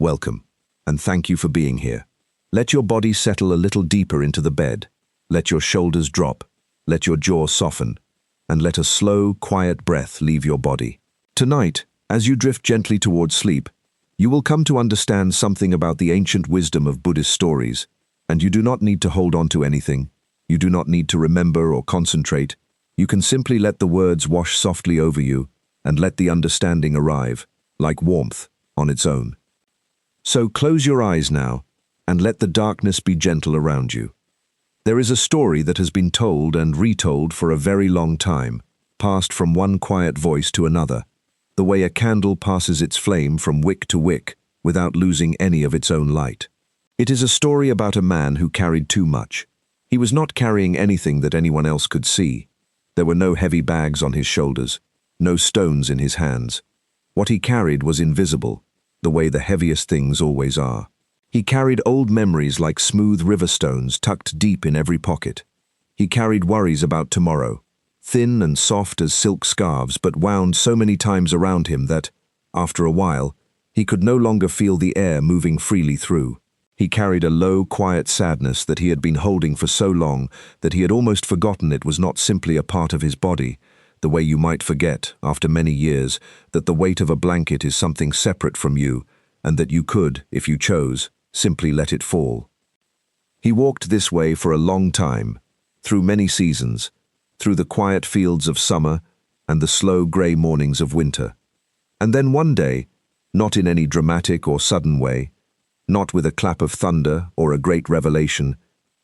Welcome, and thank you for being here. Let your body settle a little deeper into the bed. Let your shoulders drop, let your jaw soften, and let a slow, quiet breath leave your body. Tonight, as you drift gently towards sleep, you will come to understand something about the ancient wisdom of Buddhist stories, and you do not need to hold on to anything. You do not need to remember or concentrate. You can simply let the words wash softly over you and let the understanding arrive, like warmth, on its own. So close your eyes now and let the darkness be gentle around you. There is a story that has been told and retold for a very long time, passed from one quiet voice to another, the way a candle passes its flame from wick to wick without losing any of its own light. It is a story about a man who carried too much. He was not carrying anything that anyone else could see. There were no heavy bags on his shoulders, no stones in his hands. What he carried was invisible, the way the heaviest things always are. He carried old memories like smooth river stones tucked deep in every pocket. He carried worries about tomorrow, thin and soft as silk scarves but wound so many times around him that, after a while, he could no longer feel the air moving freely through. He carried a low, quiet sadness that he had been holding for so long that he had almost forgotten it was not simply a part of his body, the way you might forget, after many years, that the weight of a blanket is something separate from you, and that you could, if you chose, simply let it fall. He walked this way for a long time, through many seasons, through the quiet fields of summer and the slow grey mornings of winter. And then one day, not in any dramatic or sudden way, not with a clap of thunder or a great revelation,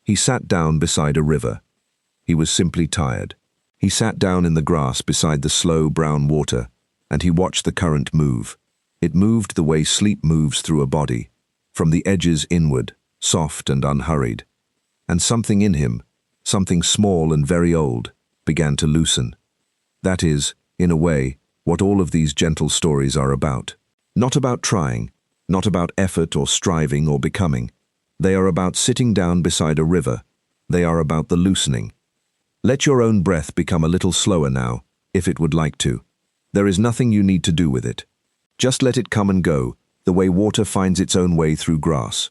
he sat down beside a river. He was simply tired. He sat down in the grass beside the slow brown water, and he watched the current move. It moved the way sleep moves through a body, from the edges inward, soft and unhurried. And something in him, something small and very old, began to loosen. That is, in a way, what all of these gentle stories are about. Not about trying, not about effort or striving or becoming. They are about sitting down beside a river. They are about the loosening. Let your own breath become a little slower now, if it would like to. There is nothing you need to do with it. Just let it come and go, the way water finds its own way through grass.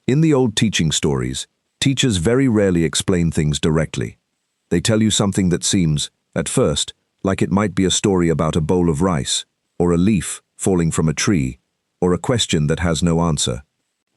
In the old teaching stories, teachers very rarely explain things directly. They tell you something that seems, at first, like it might be a story about a bowl of rice, or a leaf falling from a tree, or a question that has no answer.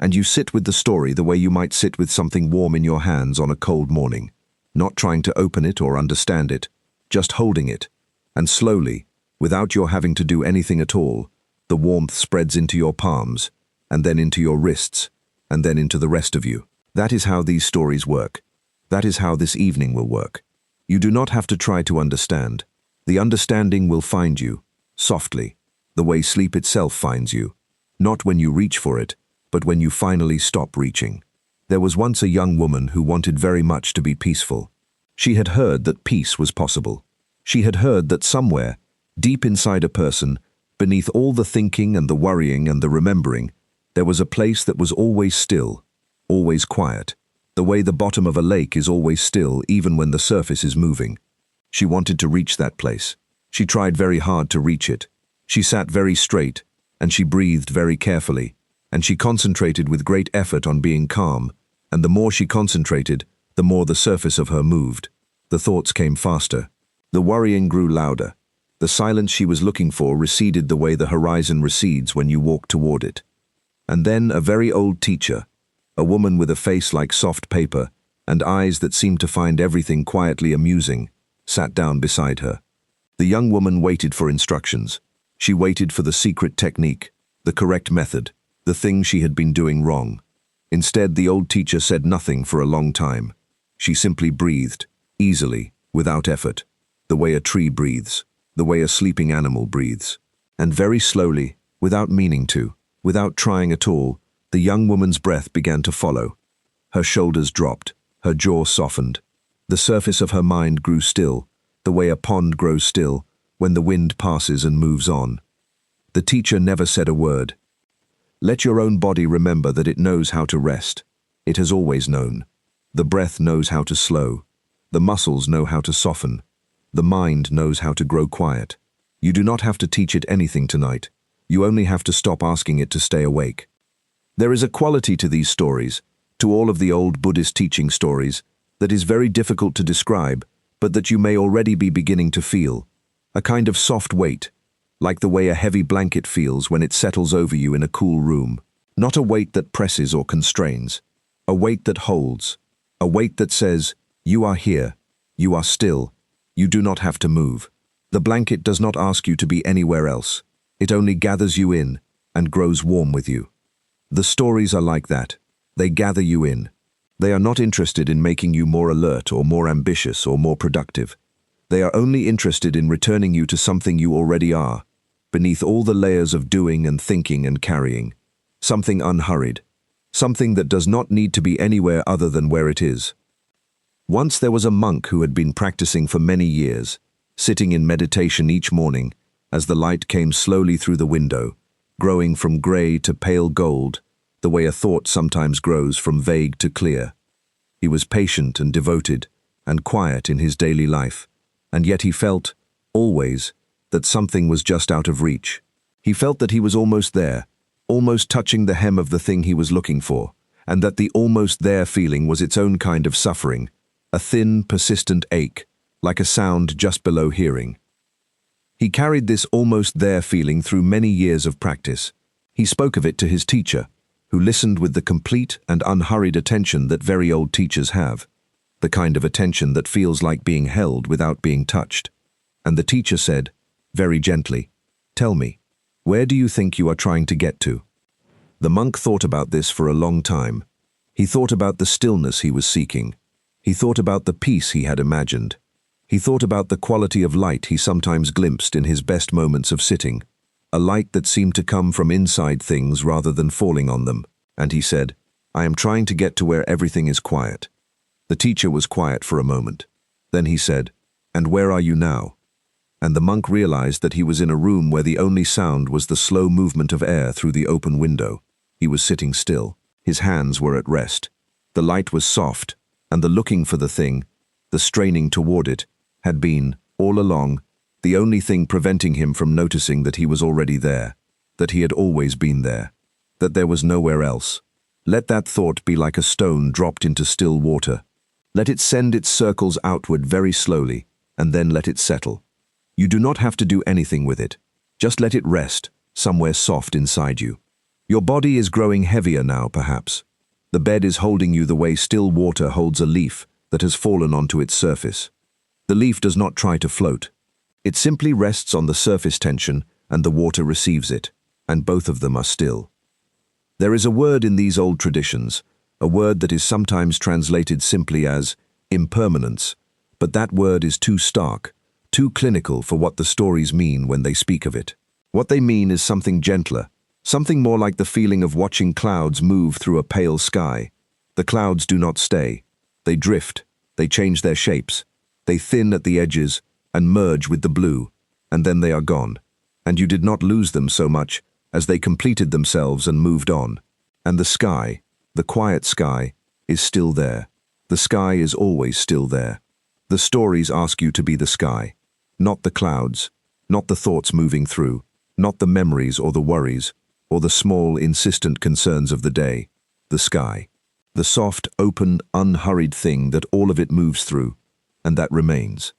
And you sit with the story the way you might sit with something warm in your hands on a cold morning, not trying to open it or understand it, just holding it. And slowly, without your having to do anything at all, the warmth spreads into your palms, and then into your wrists, and then into the rest of you. That is how these stories work. That is how this evening will work. You do not have to try to understand. The understanding will find you, softly, the way sleep itself finds you. Not when you reach for it, but when you finally stop reaching. There was once a young woman who wanted very much to be peaceful. She had heard that peace was possible. She had heard that somewhere, deep inside a person, beneath all the thinking and the worrying and the remembering, there was a place that was always still, always quiet, the way the bottom of a lake is always still even when the surface is moving. She wanted to reach that place. She tried very hard to reach it. She sat very straight, and she breathed very carefully, and she concentrated with great effort on being calm, and the more she concentrated, the more the surface of her moved. The thoughts came faster. The worrying grew louder. The silence she was looking for receded the way the horizon recedes when you walk toward it. And then a very old teacher, a woman with a face like soft paper and eyes that seemed to find everything quietly amusing, sat down beside her. The young woman waited for instructions. She waited for the secret technique, the correct method, the thing she had been doing wrong. Instead, the old teacher said nothing for a long time. She simply breathed, easily, without effort, the way a tree breathes, the way a sleeping animal breathes. And very slowly, without meaning to, without trying at all, the young woman's breath began to follow. Her shoulders dropped, her jaw softened. The surface of her mind grew still, the way a pond grows still when the wind passes and moves on. The teacher never said a word. Let your own body remember that it knows how to rest. It has always known. The breath knows how to slow. The muscles know how to soften. The mind knows how to grow quiet. You do not have to teach it anything tonight. You only have to stop asking it to stay awake. There is a quality to these stories, to all of the old Buddhist teaching stories, that is very difficult to describe, but that you may already be beginning to feel. A kind of soft weight, like the way a heavy blanket feels when it settles over you in a cool room. Not a weight that presses or constrains. A weight that holds. A weight that says, you are here. You are still. You do not have to move. The blanket does not ask you to be anywhere else. It only gathers you in and grows warm with you. The stories are like that. They gather you in. They are not interested in making you more alert or more ambitious or more productive. They are only interested in returning you to something you already are, beneath all the layers of doing and thinking and carrying. Something unhurried. Something that does not need to be anywhere other than where it is. Once there was a monk who had been practicing for many years, sitting in meditation each morning as the light came slowly through the window, growing from grey to pale gold, the way a thought sometimes grows from vague to clear. He was patient and devoted and quiet in his daily life, and yet he felt, always, that something was just out of reach. He felt that he was almost there, almost touching the hem of the thing he was looking for, and that the almost there feeling was its own kind of suffering, a thin, persistent ache, like a sound just below hearing. He carried this almost there feeling through many years of practice. He spoke of it to his teacher, who listened with the complete and unhurried attention that very old teachers have, the kind of attention that feels like being held without being touched. And the teacher said, very gently, tell me, where do you think you are trying to get to? The monk thought about this for a long time. He thought about the stillness he was seeking. He thought about the peace he had imagined. He thought about the quality of light he sometimes glimpsed in his best moments of sitting, a light that seemed to come from inside things rather than falling on them. And he said, I am trying to get to where everything is quiet. The teacher was quiet for a moment. Then he said, and where are you now? And the monk realized that he was in a room where the only sound was the slow movement of air through the open window. He was sitting still. His hands were at rest. The light was soft, and the looking for the thing, the straining toward it, had been, all along, the only thing preventing him from noticing that he was already there, that he had always been there, that there was nowhere else. Let that thought be like a stone dropped into still water. Let it send its circles outward very slowly, and then let it settle. You do not have to do anything with it. Just let it rest, somewhere soft inside you. Your body is growing heavier now, perhaps. The bed is holding you the way still water holds a leaf that has fallen onto its surface. The leaf does not try to float. It simply rests on the surface tension, and the water receives it, and both of them are still. There is a word in these old traditions, a word that is sometimes translated simply as impermanence, but that word is too stark, too clinical for what the stories mean when they speak of it. What they mean is something gentler, something more like the feeling of watching clouds move through a pale sky. The clouds do not stay. They drift, they change their shapes, they thin at the edges and merge with the blue, and then they are gone. And you did not lose them so much as they completed themselves and moved on. And the sky, the quiet sky, is still there. The sky is always still there. The stories ask you to be the sky, not the clouds, not the thoughts moving through, not the memories or the worries, or the small, insistent concerns of the day. The sky. The soft, open, unhurried thing that all of it moves through, and that remains.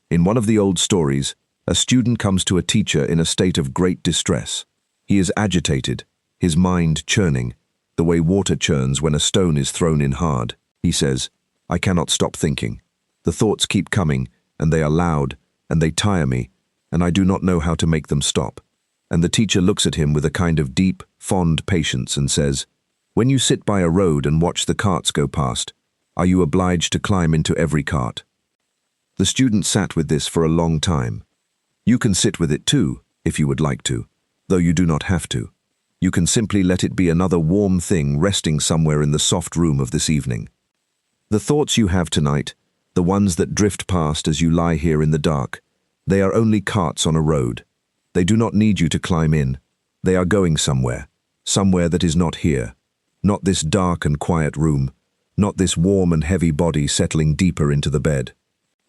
In one of the old stories, a student comes to a teacher in a state of great distress. He is agitated, his mind churning, the way water churns when a stone is thrown in hard. He says, I cannot stop thinking. The thoughts keep coming, and they are loud, and they tire me, and I do not know how to make them stop. And the teacher looks at him with a kind of deep, fond patience and says, when you sit by a road and watch the carts go past, are you obliged to climb into every cart? The student sat with this for a long time. You can sit with it too, if you would like to, though you do not have to. You can simply let it be another warm thing resting somewhere in the soft room of this evening. The thoughts you have tonight, the ones that drift past as you lie here in the dark, they are only carts on a road. They do not need you to climb in. They are going somewhere, somewhere that is not here, not this dark and quiet room, not this warm and heavy body settling deeper into the bed.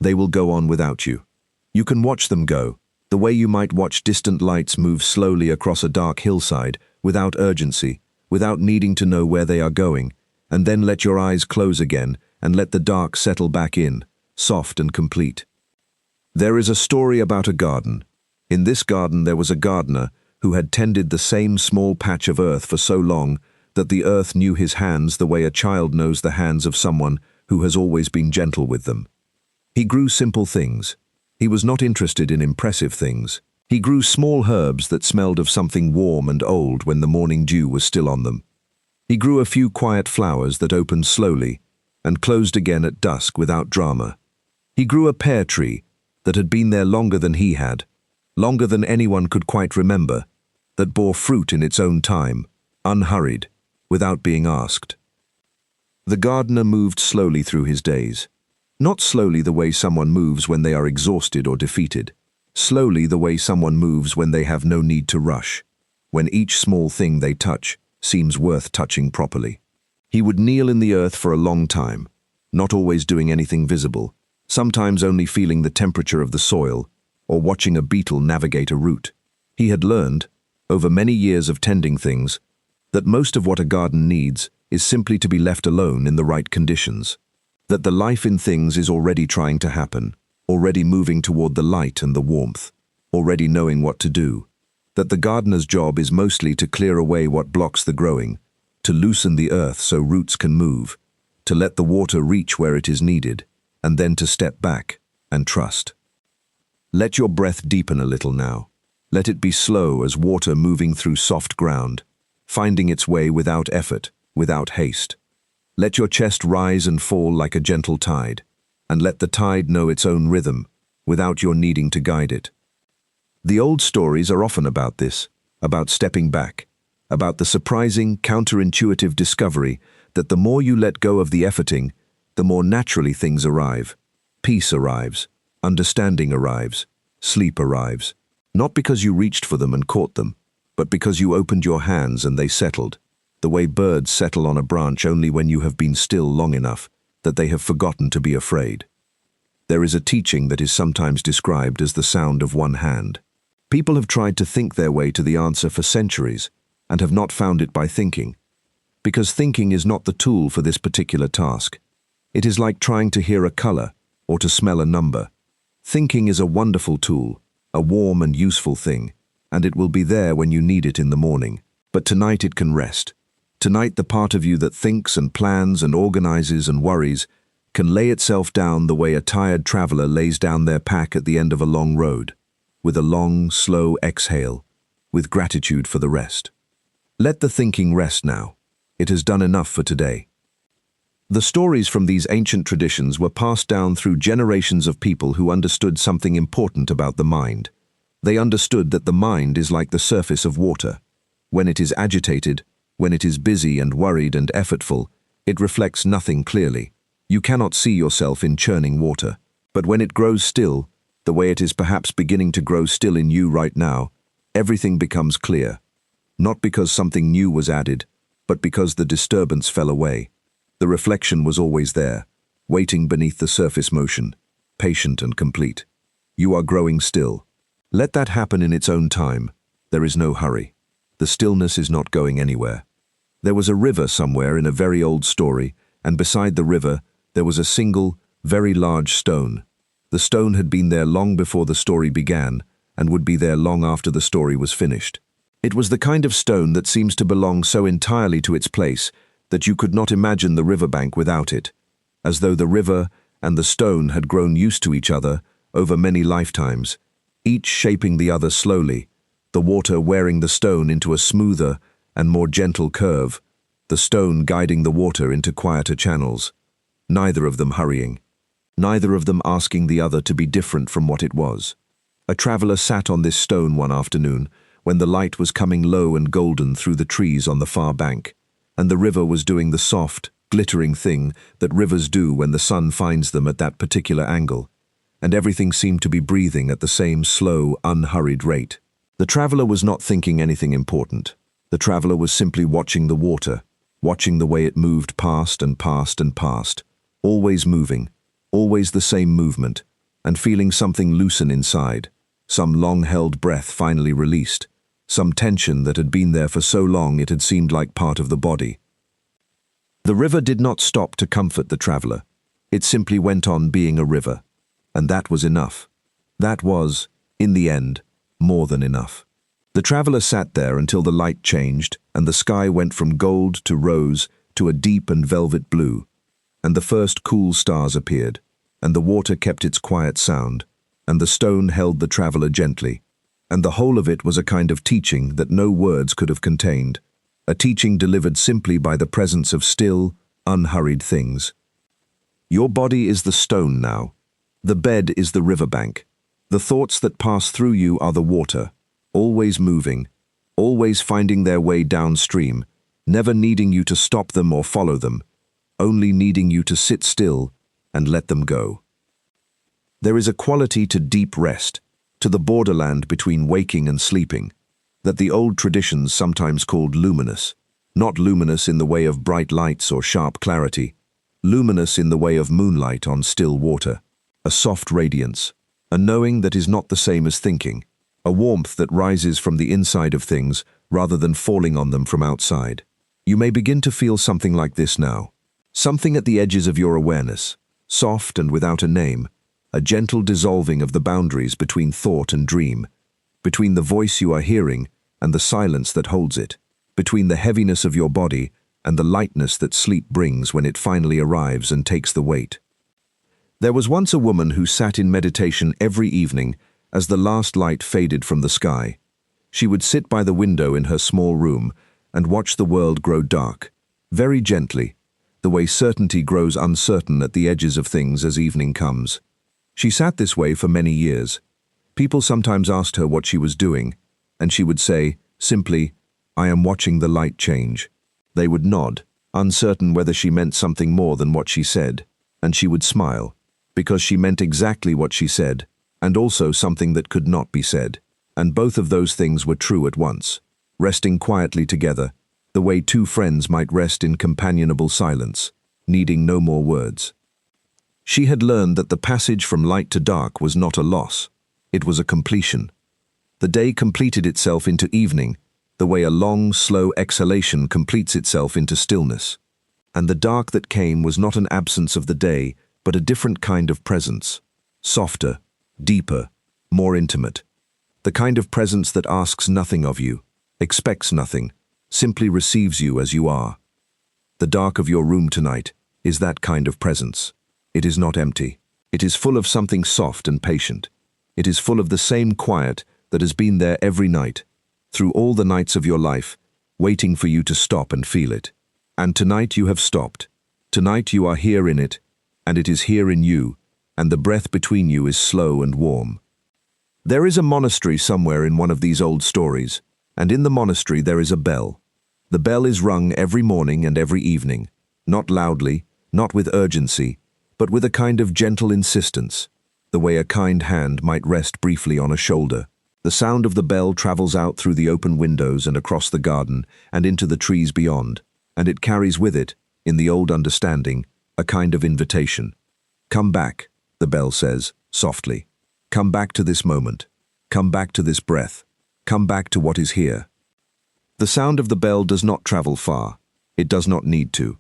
They will go on without you. You can watch them go, the way you might watch distant lights move slowly across a dark hillside, without urgency, without needing to know where they are going, and then let your eyes close again and let the dark settle back in, soft and complete. There is a story about a garden. In this garden there was a gardener who had tended the same small patch of earth for so long that the earth knew his hands the way a child knows the hands of someone who has always been gentle with them. He grew simple things. He was not interested in impressive things. He grew small herbs that smelled of something warm and old when the morning dew was still on them. He grew a few quiet flowers that opened slowly and closed again at dusk without drama. He grew a pear tree that had been there longer than he had, longer than anyone could quite remember, that bore fruit in its own time, unhurried, without being asked. The gardener moved slowly through his days. Not slowly the way someone moves when they are exhausted or defeated. Slowly the way someone moves when they have no need to rush, when each small thing they touch seems worth touching properly. He would kneel in the earth for a long time, not always doing anything visible, sometimes only feeling the temperature of the soil or watching a beetle navigate a root. He had learned, over many years of tending things, that most of what a garden needs is simply to be left alone in the right conditions, that the life in things is already trying to happen, already moving toward the light and the warmth, already knowing what to do, that the gardener's job is mostly to clear away what blocks the growing, to loosen the earth so roots can move, to let the water reach where it is needed, and then to step back and trust. Let your breath deepen a little now. Let it be slow as water moving through soft ground, finding its way without effort, without haste. Let your chest rise and fall like a gentle tide, and let the tide know its own rhythm, without your needing to guide it. The old stories are often about this, about stepping back, about the surprising, counterintuitive discovery that the more you let go of the efforting, the more naturally things arrive. Peace arrives, understanding arrives, sleep arrives. Not because you reached for them and caught them, but because you opened your hands and they settled, the way birds settle on a branch only when you have been still long enough that they have forgotten to be afraid. There is a teaching that is sometimes described as the sound of one hand. People have tried to think their way to the answer for centuries and have not found it by thinking, because thinking is not the tool for this particular task. It is like trying to hear a color or to smell a number. Thinking is a wonderful tool, a warm and useful thing, and it will be there when you need it in the morning. But tonight it can rest. Tonight the part of you that thinks and plans and organizes and worries can lay itself down the way a tired traveler lays down their pack at the end of a long road, with a long, slow exhale, with gratitude for the rest. Let the thinking rest now. It has done enough for today. The stories from these ancient traditions were passed down through generations of people who understood something important about the mind. They understood that the mind is like the surface of water. When it is agitated, when it is busy and worried and effortful, it reflects nothing clearly. You cannot see yourself in churning water. But when it grows still, the way it is perhaps beginning to grow still in you right now, everything becomes clear. Not because something new was added, but because the disturbance fell away. The reflection was always there, waiting beneath the surface motion, patient and complete. You are growing still. Let that happen in its own time. There is no hurry. The stillness is not going anywhere. There was a river somewhere in a very old story, and beside the river there was a single, very large stone. The stone had been there long before the story began, and would be there long after the story was finished. It was the kind of stone that seems to belong so entirely to its place that you could not imagine the riverbank without it, as though the river and the stone had grown used to each other over many lifetimes, each shaping the other slowly, the water wearing the stone into a smoother and more gentle curve, the stone guiding the water into quieter channels, neither of them hurrying, neither of them asking the other to be different from what it was. A traveler sat on this stone one afternoon when the light was coming low and golden through the trees on the far bank, and the river was doing the soft, glittering thing that rivers do when the sun finds them at that particular angle, and everything seemed to be breathing at the same slow, unhurried rate. The traveler was not thinking anything important. The traveler was simply watching the water, watching the way it moved past and past and past, always moving, always the same movement, and feeling something loosen inside, some long-held breath finally released, some tension that had been there for so long it had seemed like part of the body. The river did not stop to comfort the traveler. It simply went on being a river, and that was enough. That was, in the end, more than enough. The traveler sat there until the light changed and the sky went from gold to rose to a deep and velvet blue, and the first cool stars appeared, and the water kept its quiet sound, and the stone held the traveler gently, and the whole of it was a kind of teaching that no words could have contained, a teaching delivered simply by the presence of still, unhurried things. Your body is the stone now. The bed is the riverbank. The thoughts that pass through you are the water, always moving, always finding their way downstream, never needing you to stop them or follow them, only needing you to sit still and let them go. There is a quality to deep rest, to the borderland between waking and sleeping, that the old traditions sometimes called luminous, not luminous in the way of bright lights or sharp clarity, luminous in the way of moonlight on still water, a soft radiance, a knowing that is not the same as thinking, a warmth that rises from the inside of things rather than falling on them from outside. You may begin to feel something like this now, something at the edges of your awareness, soft and without a name, a gentle dissolving of the boundaries between thought and dream, between the voice you are hearing and the silence that holds it, between the heaviness of your body and the lightness that sleep brings when it finally arrives and takes the weight. There was once a woman who sat in meditation every evening as the last light faded from the sky. She would sit by the window in her small room and watch the world grow dark, very gently, the way certainty grows uncertain at the edges of things as evening comes. She sat this way for many years. People sometimes asked her what she was doing, and she would say, simply, "I am watching the light change." They would nod, uncertain whether she meant something more than what she said, and she would smile, because she meant exactly what she said, and also something that could not be said, and both of those things were true at once, resting quietly together, the way two friends might rest in companionable silence, needing no more words. She had learned that the passage from light to dark was not a loss, it was a completion. The day completed itself into evening, the way a long, slow exhalation completes itself into stillness. And the dark that came was not an absence of the day, but a different kind of presence, softer, deeper, more intimate. The kind of presence that asks nothing of you, expects nothing, simply receives you as you are. The dark of your room tonight is that kind of presence. It is not empty. It is full of something soft and patient. It is full of the same quiet that has been there every night, through all the nights of your life, waiting for you to stop and feel it. And tonight you have stopped. Tonight you are here in it, and it is here in you, and the breath between you is slow and warm. There is a monastery somewhere in one of these old stories, and in the monastery there is a bell. The bell is rung every morning and every evening, not loudly, not with urgency, but with a kind of gentle insistence, the way a kind hand might rest briefly on a shoulder. The sound of the bell travels out through the open windows and across the garden and into the trees beyond, and it carries with it, in the old understanding, a kind of invitation. Come back, the bell says, softly. Come back to this moment. Come back to this breath. Come back to what is here. The sound of the bell does not travel far. It does not need to.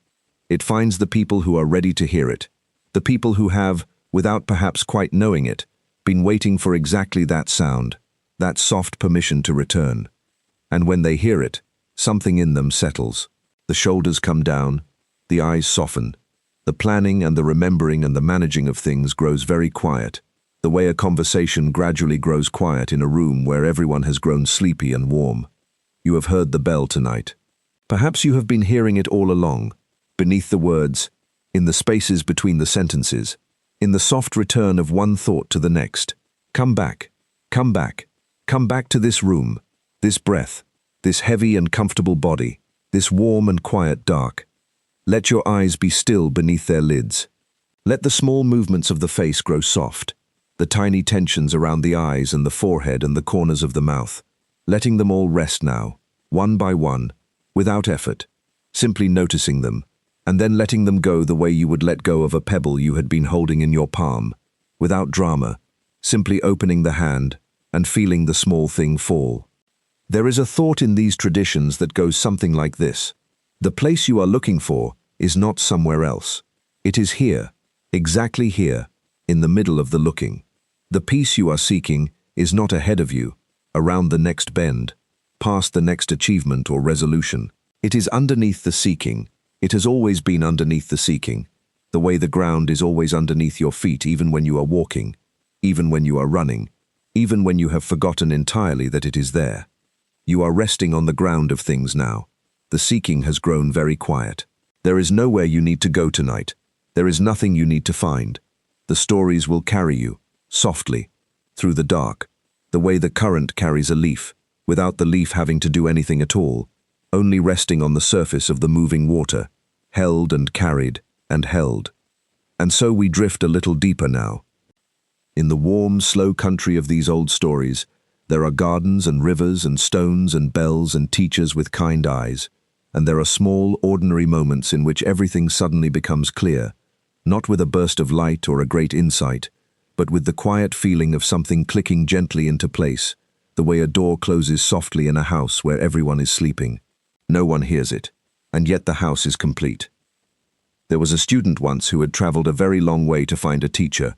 It finds the people who are ready to hear it, the people who have, without perhaps quite knowing it, been waiting for exactly that sound, that soft permission to return. And when they hear it, something in them settles. The shoulders come down, the eyes soften. The planning and the remembering and the managing of things grows very quiet, the way a conversation gradually grows quiet in a room where everyone has grown sleepy and warm. You have heard the bell tonight. Perhaps you have been hearing it all along, beneath the words, in the spaces between the sentences, in the soft return of one thought to the next. Come back, come back, come back to this room, this breath, this heavy and comfortable body, this warm and quiet dark. Let your eyes be still beneath their lids. Let the small movements of the face grow soft, the tiny tensions around the eyes and the forehead and the corners of the mouth, letting them all rest now, one by one, without effort, simply noticing them, and then letting them go the way you would let go of a pebble you had been holding in your palm, without drama, simply opening the hand and feeling the small thing fall. There is a thought in these traditions that goes something like this. The place you are looking for is not somewhere else. It is here, exactly here, in the middle of the looking. The peace you are seeking is not ahead of you, around the next bend, past the next achievement or resolution. It is underneath the seeking. It has always been underneath the seeking, the way the ground is always underneath your feet even when you are walking, even when you are running, even when you have forgotten entirely that it is there. You are resting on the ground of things now. The seeking has grown very quiet. There is nowhere you need to go tonight. There is nothing you need to find. The stories will carry you, softly, through the dark, the way the current carries a leaf, without the leaf having to do anything at all, only resting on the surface of the moving water, held and carried and held. And so we drift a little deeper now. In the warm, slow country of these old stories, there are gardens and rivers and stones and bells and teachers with kind eyes, and there are small, ordinary moments in which everything suddenly becomes clear, not with a burst of light or a great insight, but with the quiet feeling of something clicking gently into place, the way a door closes softly in a house where everyone is sleeping. No one hears it, and yet the house is complete. There was a student once who had traveled a very long way to find a teacher.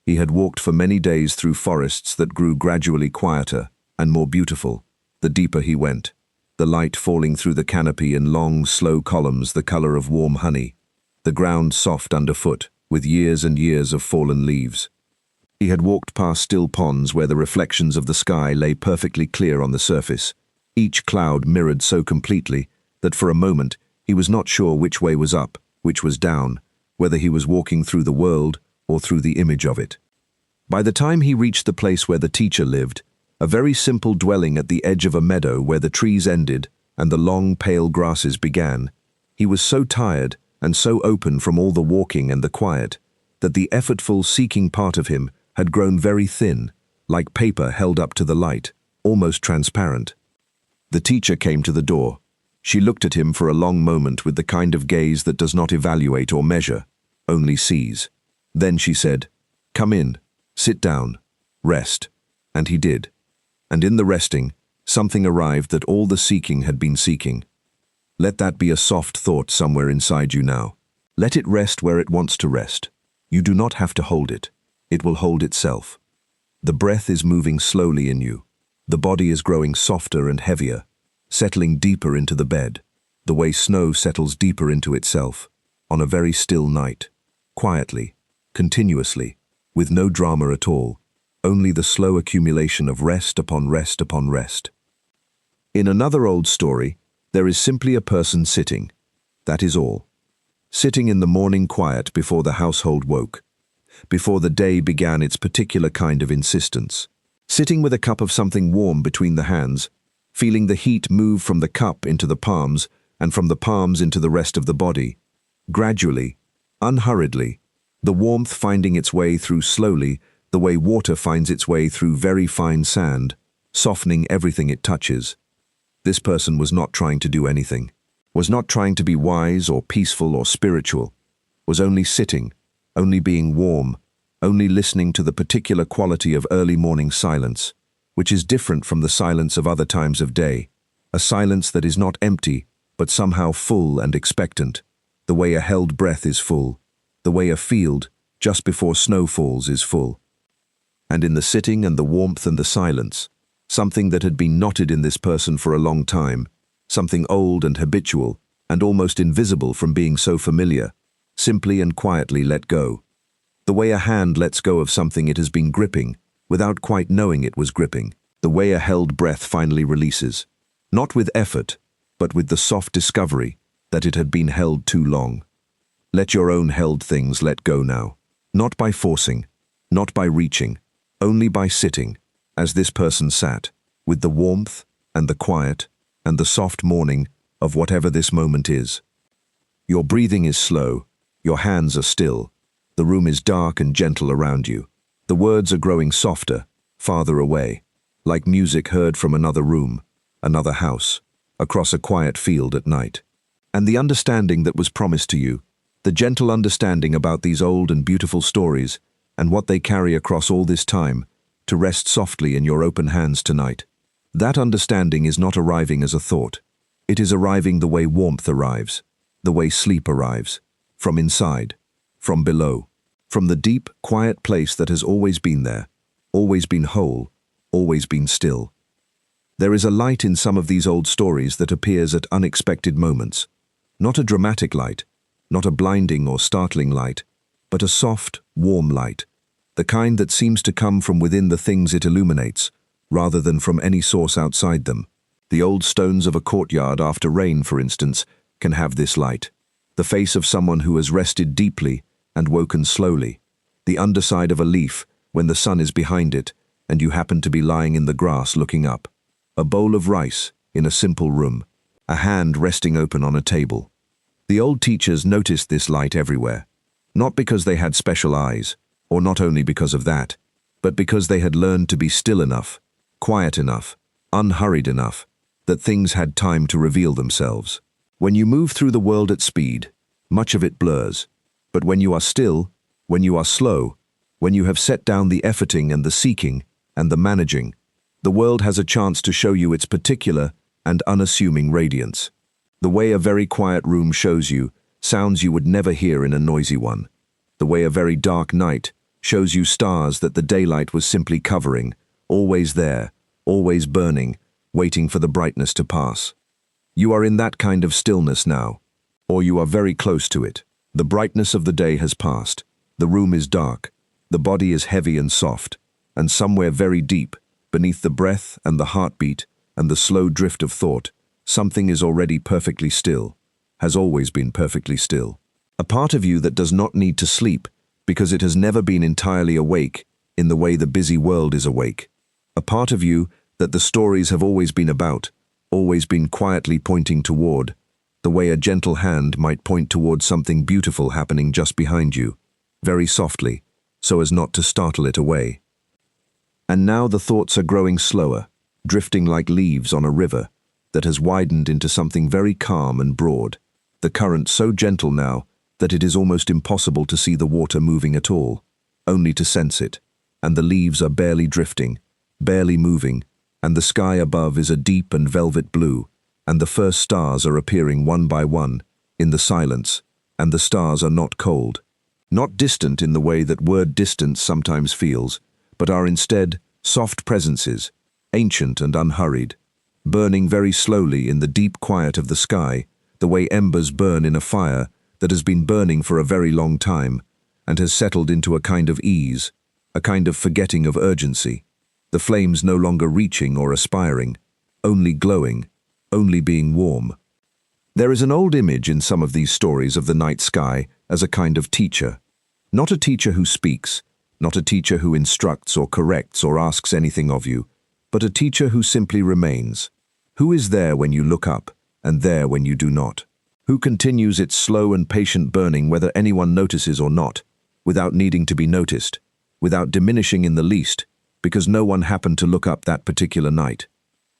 He had walked for many days through forests that grew gradually quieter and more beautiful, the deeper he went, the light falling through the canopy in long, slow columns the color of warm honey, the ground soft underfoot, with years and years of fallen leaves. He had walked past still ponds where the reflections of the sky lay perfectly clear on the surface, each cloud mirrored so completely that for a moment he was not sure which way was up, which was down, whether he was walking through the world or through the image of it. By the time he reached the place where the teacher lived, a very simple dwelling at the edge of a meadow where the trees ended and the long pale grasses began, he was so tired and so open from all the walking and the quiet that the effortful seeking part of him had grown very thin, like paper held up to the light, almost transparent. The teacher came to the door. She looked at him for a long moment with the kind of gaze that does not evaluate or measure, only sees. Then she said, "Come in, sit down, rest." And he did. And in the resting, something arrived that all the seeking had been seeking. Let that be a soft thought somewhere inside you now. Let it rest where it wants to rest. You do not have to hold it. It will hold itself. The breath is moving slowly in you. The body is growing softer and heavier, settling deeper into the bed, the way snow settles deeper into itself, on a very still night, quietly, continuously, with no drama at all, only the slow accumulation of rest upon rest upon rest. In another old story, there is simply a person sitting. That is all. Sitting in the morning quiet before the household woke, before the day began its particular kind of insistence. Sitting with a cup of something warm between the hands, feeling the heat move from the cup into the palms and from the palms into the rest of the body. Gradually, unhurriedly, the warmth finding its way through slowly, the way water finds its way through very fine sand, softening everything it touches. This person was not trying to do anything, was not trying to be wise or peaceful or spiritual, was only sitting, only being warm, only listening to the particular quality of early morning silence, which is different from the silence of other times of day, a silence that is not empty, but somehow full and expectant, the way a held breath is full, the way a field, just before snow falls, is full. And in the sitting and the warmth and the silence, something that had been knotted in this person for a long time, something old and habitual, and almost invisible from being so familiar, simply and quietly let go. The way a hand lets go of something it has been gripping, without quite knowing it was gripping, the way a held breath finally releases, not with effort, but with the soft discovery that it had been held too long. Let your own held things let go now, not by forcing, not by reaching, only by sitting, as this person sat, with the warmth and the quiet and the soft morning of whatever this moment is. Your breathing is slow, your hands are still, the room is dark and gentle around you. The words are growing softer, farther away, like music heard from another room, another house, across a quiet field at night. And the understanding that was promised to you, the gentle understanding about these old and beautiful stories, and what they carry across all this time, to rest softly in your open hands tonight. That understanding is not arriving as a thought. It is arriving the way warmth arrives, the way sleep arrives, from inside, from below, from the deep, quiet place that has always been there, always been whole, always been still. There is a light in some of these old stories that appears at unexpected moments. Not a dramatic light, not a blinding or startling light, but a soft, warm light, the kind that seems to come from within the things it illuminates, rather than from any source outside them. The old stones of a courtyard after rain, for instance, can have this light. The face of someone who has rested deeply and woken slowly. The underside of a leaf when the sun is behind it and you happen to be lying in the grass looking up. A bowl of rice in a simple room. A hand resting open on a table. The old teachers noticed this light everywhere. Not because they had special eyes, or not only because of that, but because they had learned to be still enough, quiet enough, unhurried enough, that things had time to reveal themselves. When you move through the world at speed, much of it blurs. But when you are still, when you are slow, when you have set down the efforting and the seeking and the managing, the world has a chance to show you its particular and unassuming radiance. The way a very quiet room shows you sounds you would never hear in a noisy one. The way a very dark night shows you stars that the daylight was simply covering, always there, always burning, waiting for the brightness to pass. You are in that kind of stillness now, or you are very close to it. The brightness of the day has passed. The room is dark. The body is heavy and soft, and somewhere very deep, beneath the breath and the heartbeat and the slow drift of thought, something is already perfectly still, has always been perfectly still. A part of you that does not need to sleep because it has never been entirely awake in the way the busy world is awake. A part of you that the stories have always been about, always been quietly pointing toward, the way a gentle hand might point toward something beautiful happening just behind you, very softly, so as not to startle it away. And now the thoughts are growing slower, drifting like leaves on a river that has widened into something very calm and broad, the current so gentle now that it is almost impossible to see the water moving at all, only to sense it, and the leaves are barely drifting, barely moving, and the sky above is a deep and velvet blue, and the first stars are appearing one by one, in the silence, and the stars are not cold, not distant in the way that word distance sometimes feels, but are instead soft presences, ancient and unhurried, burning very slowly in the deep quiet of the sky, the way embers burn in a fire that has been burning for a very long time, and has settled into a kind of ease, a kind of forgetting of urgency, the flames no longer reaching or aspiring, only glowing, only being warm. There is an old image in some of these stories of the night sky as a kind of teacher. Not a teacher who speaks, not a teacher who instructs or corrects or asks anything of you, but a teacher who simply remains, who is there when you look up and there when you do not, who continues its slow and patient burning whether anyone notices or not, without needing to be noticed, without diminishing in the least, because no one happened to look up that particular night.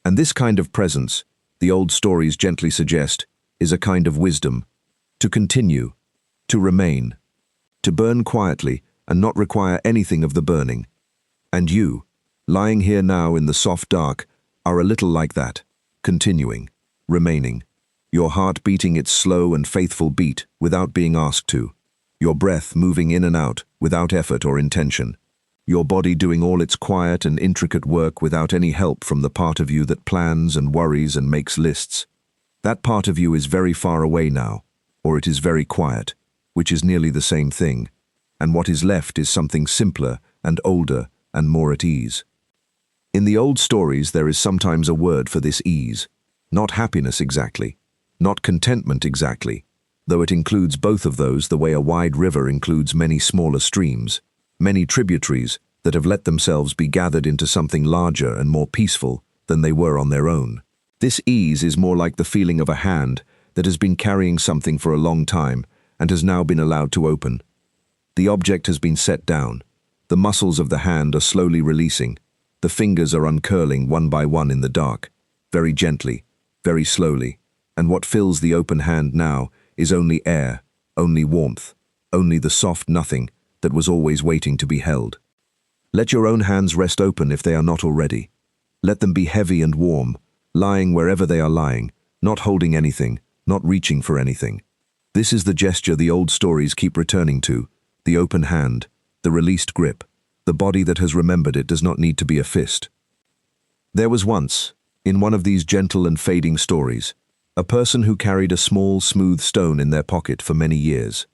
And this kind of presence, the old stories gently suggest, is a kind of wisdom, to continue, to remain, to burn quietly and not require anything of the burning. And you, lying here now in the soft dark, are a little like that, continuing, remaining, your heart beating its slow and faithful beat without being asked to, your breath moving in and out without effort or intention, your body doing all its quiet and intricate work without any help from the part of you that plans and worries and makes lists. That part of you is very far away now, or it is very quiet, which is nearly the same thing, and what is left is something simpler and older and more at ease. In the old stories there is sometimes a word for this ease, not happiness exactly, not contentment exactly, though it includes both of those the way a wide river includes many smaller streams, many tributaries that have let themselves be gathered into something larger and more peaceful than they were on their own. This ease is more like the feeling of a hand that has been carrying something for a long time and has now been allowed to open. The object has been set down. The muscles of the hand are slowly releasing. The fingers are uncurling one by one in the dark, very gently, very slowly, and what fills the open hand now is only air, only warmth, only the soft nothing that was always waiting to be held. Let your own hands rest open if they are not already. Let them be heavy and warm, lying wherever they are lying, not holding anything, not reaching for anything. This is the gesture the old stories keep returning to, the open hand, the released grip. The body that has remembered it does not need to be a fist. There was once, in one of these gentle and fading stories, a person who carried a small, smooth stone in their pocket for many years.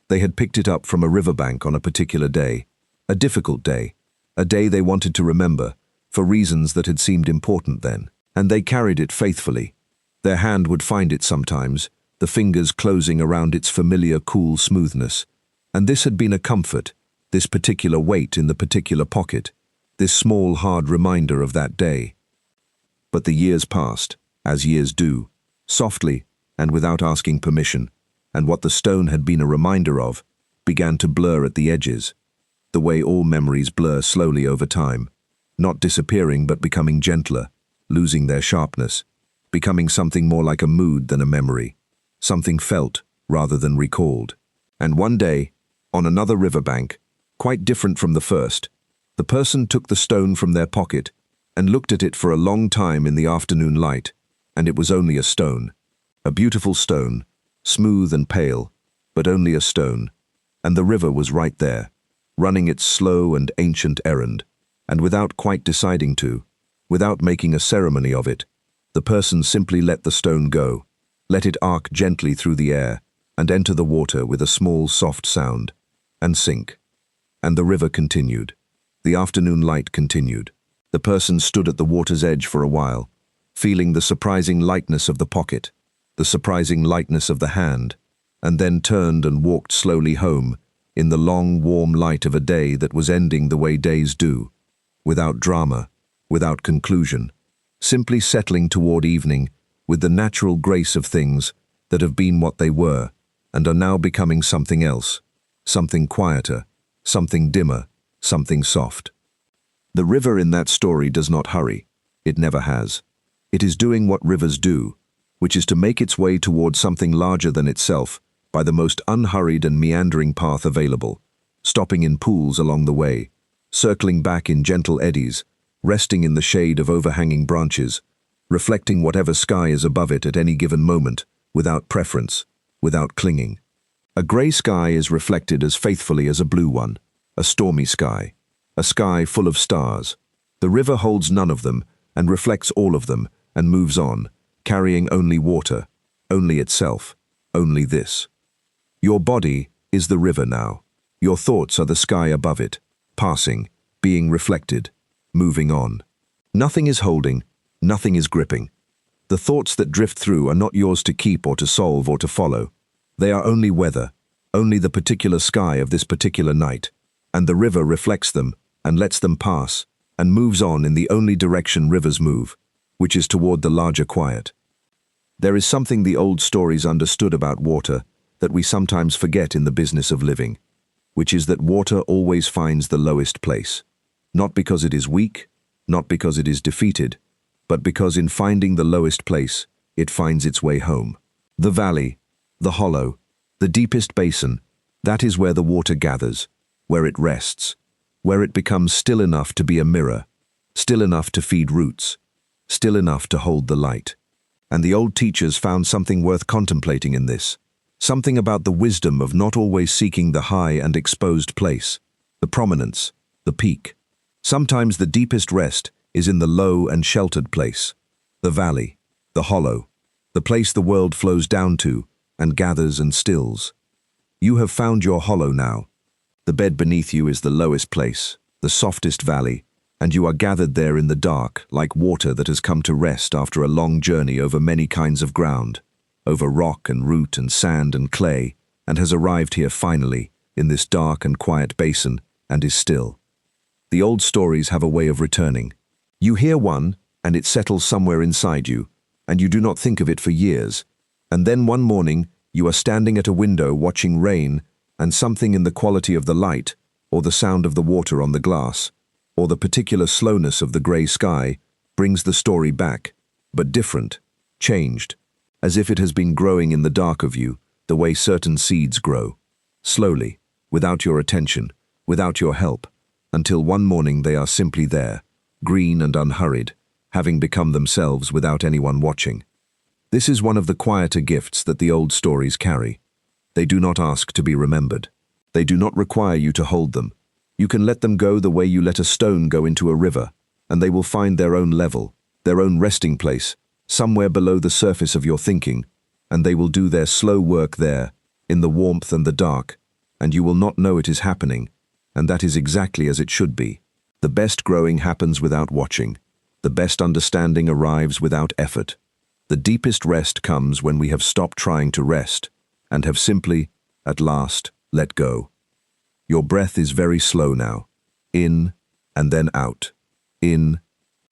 They had picked it up from a riverbank on a particular day, a difficult day, a day they wanted to remember, for reasons that had seemed important then, and they carried it faithfully. Their hand would find it sometimes, the fingers closing around its familiar cool smoothness, and this had been a comfort, this particular weight in the particular pocket, this small hard reminder of that day. But the years passed, as years do, softly and without asking permission, and what the stone had been a reminder of began to blur at the edges, the way all memories blur slowly over time, not disappearing but becoming gentler, losing their sharpness, becoming something more like a mood than a memory, something felt rather than recalled. And one day, on another riverbank, quite different from the first, the person took the stone from their pocket and looked at it for a long time in the afternoon light, and it was only a stone, a beautiful stone, smooth and pale, but only a stone, and the river was right there, running its slow and ancient errand, and without quite deciding to, without making a ceremony of it, the person simply let the stone go, let it arc gently through the air, and enter the water with a small soft sound, and sink. And the river continued. The afternoon light continued. The person stood at the water's edge for a while, feeling the surprising lightness of the pocket, the surprising lightness of the hand, and then turned and walked slowly home in the long, warm light of a day that was ending the way days do, without drama, without conclusion, simply settling toward evening with the natural grace of things that have been what they were and are now becoming something else, something quieter, something dimmer, something soft. The river in that story does not hurry. It never has. It is doing what rivers do, which is to make its way toward something larger than itself by the most unhurried and meandering path available, stopping in pools along the way, circling back in gentle eddies, resting in the shade of overhanging branches, reflecting whatever sky is above it at any given moment, without preference, without clinging. A gray sky is reflected as faithfully as a blue one, a stormy sky, a sky full of stars. The river holds none of them and reflects all of them and moves on, carrying only water, only itself, only this. Your body is the river now. Your thoughts are the sky above it, passing, being reflected, moving on. Nothing is holding, nothing is gripping. The thoughts that drift through are not yours to keep or to solve or to follow. They are only weather, only the particular sky of this particular night, and the river reflects them and lets them pass and moves on in the only direction rivers move, which is toward the larger quiet. There is something the old stories understood about water that we sometimes forget in the business of living, which is that water always finds the lowest place, not because it is weak, not because it is defeated, but because in finding the lowest place, it finds its way home. The valley, the hollow, the deepest basin, that is where the water gathers, where it rests, where it becomes still enough to be a mirror, still enough to feed roots, still enough to hold the light. And the old teachers found something worth contemplating in this, something about the wisdom of not always seeking the high and exposed place, the prominence, the peak. Sometimes the deepest rest is in the low and sheltered place, the valley, the hollow, the place the world flows down to and gathers and stills. You have found your hollow now. The bed beneath you is the lowest place, the softest valley, and you are gathered there in the dark like water that has come to rest after a long journey over many kinds of ground, over rock and root and sand and clay, and has arrived here finally, in this dark and quiet basin, and is still. The old stories have a way of returning. You hear one, and it settles somewhere inside you, and you do not think of it for years, and then one morning you are standing at a window watching rain, and something in the quality of the light, or the sound of the water on the glass, or the particular slowness of the grey sky, brings the story back, but different, changed, as if it has been growing in the dark of you, the way certain seeds grow, slowly, without your attention, without your help, until one morning they are simply there, green and unhurried, having become themselves without anyone watching. This is one of the quieter gifts that the old stories carry. They do not ask to be remembered. They do not require you to hold them. You can let them go the way you let a stone go into a river, and they will find their own level, their own resting place, somewhere below the surface of your thinking, and they will do their slow work there, in the warmth and the dark, and you will not know it is happening, and that is exactly as it should be. The best growing happens without watching. The best understanding arrives without effort. The deepest rest comes when we have stopped trying to rest, and have simply, at last, let go. Your breath is very slow now. In, and then out. In.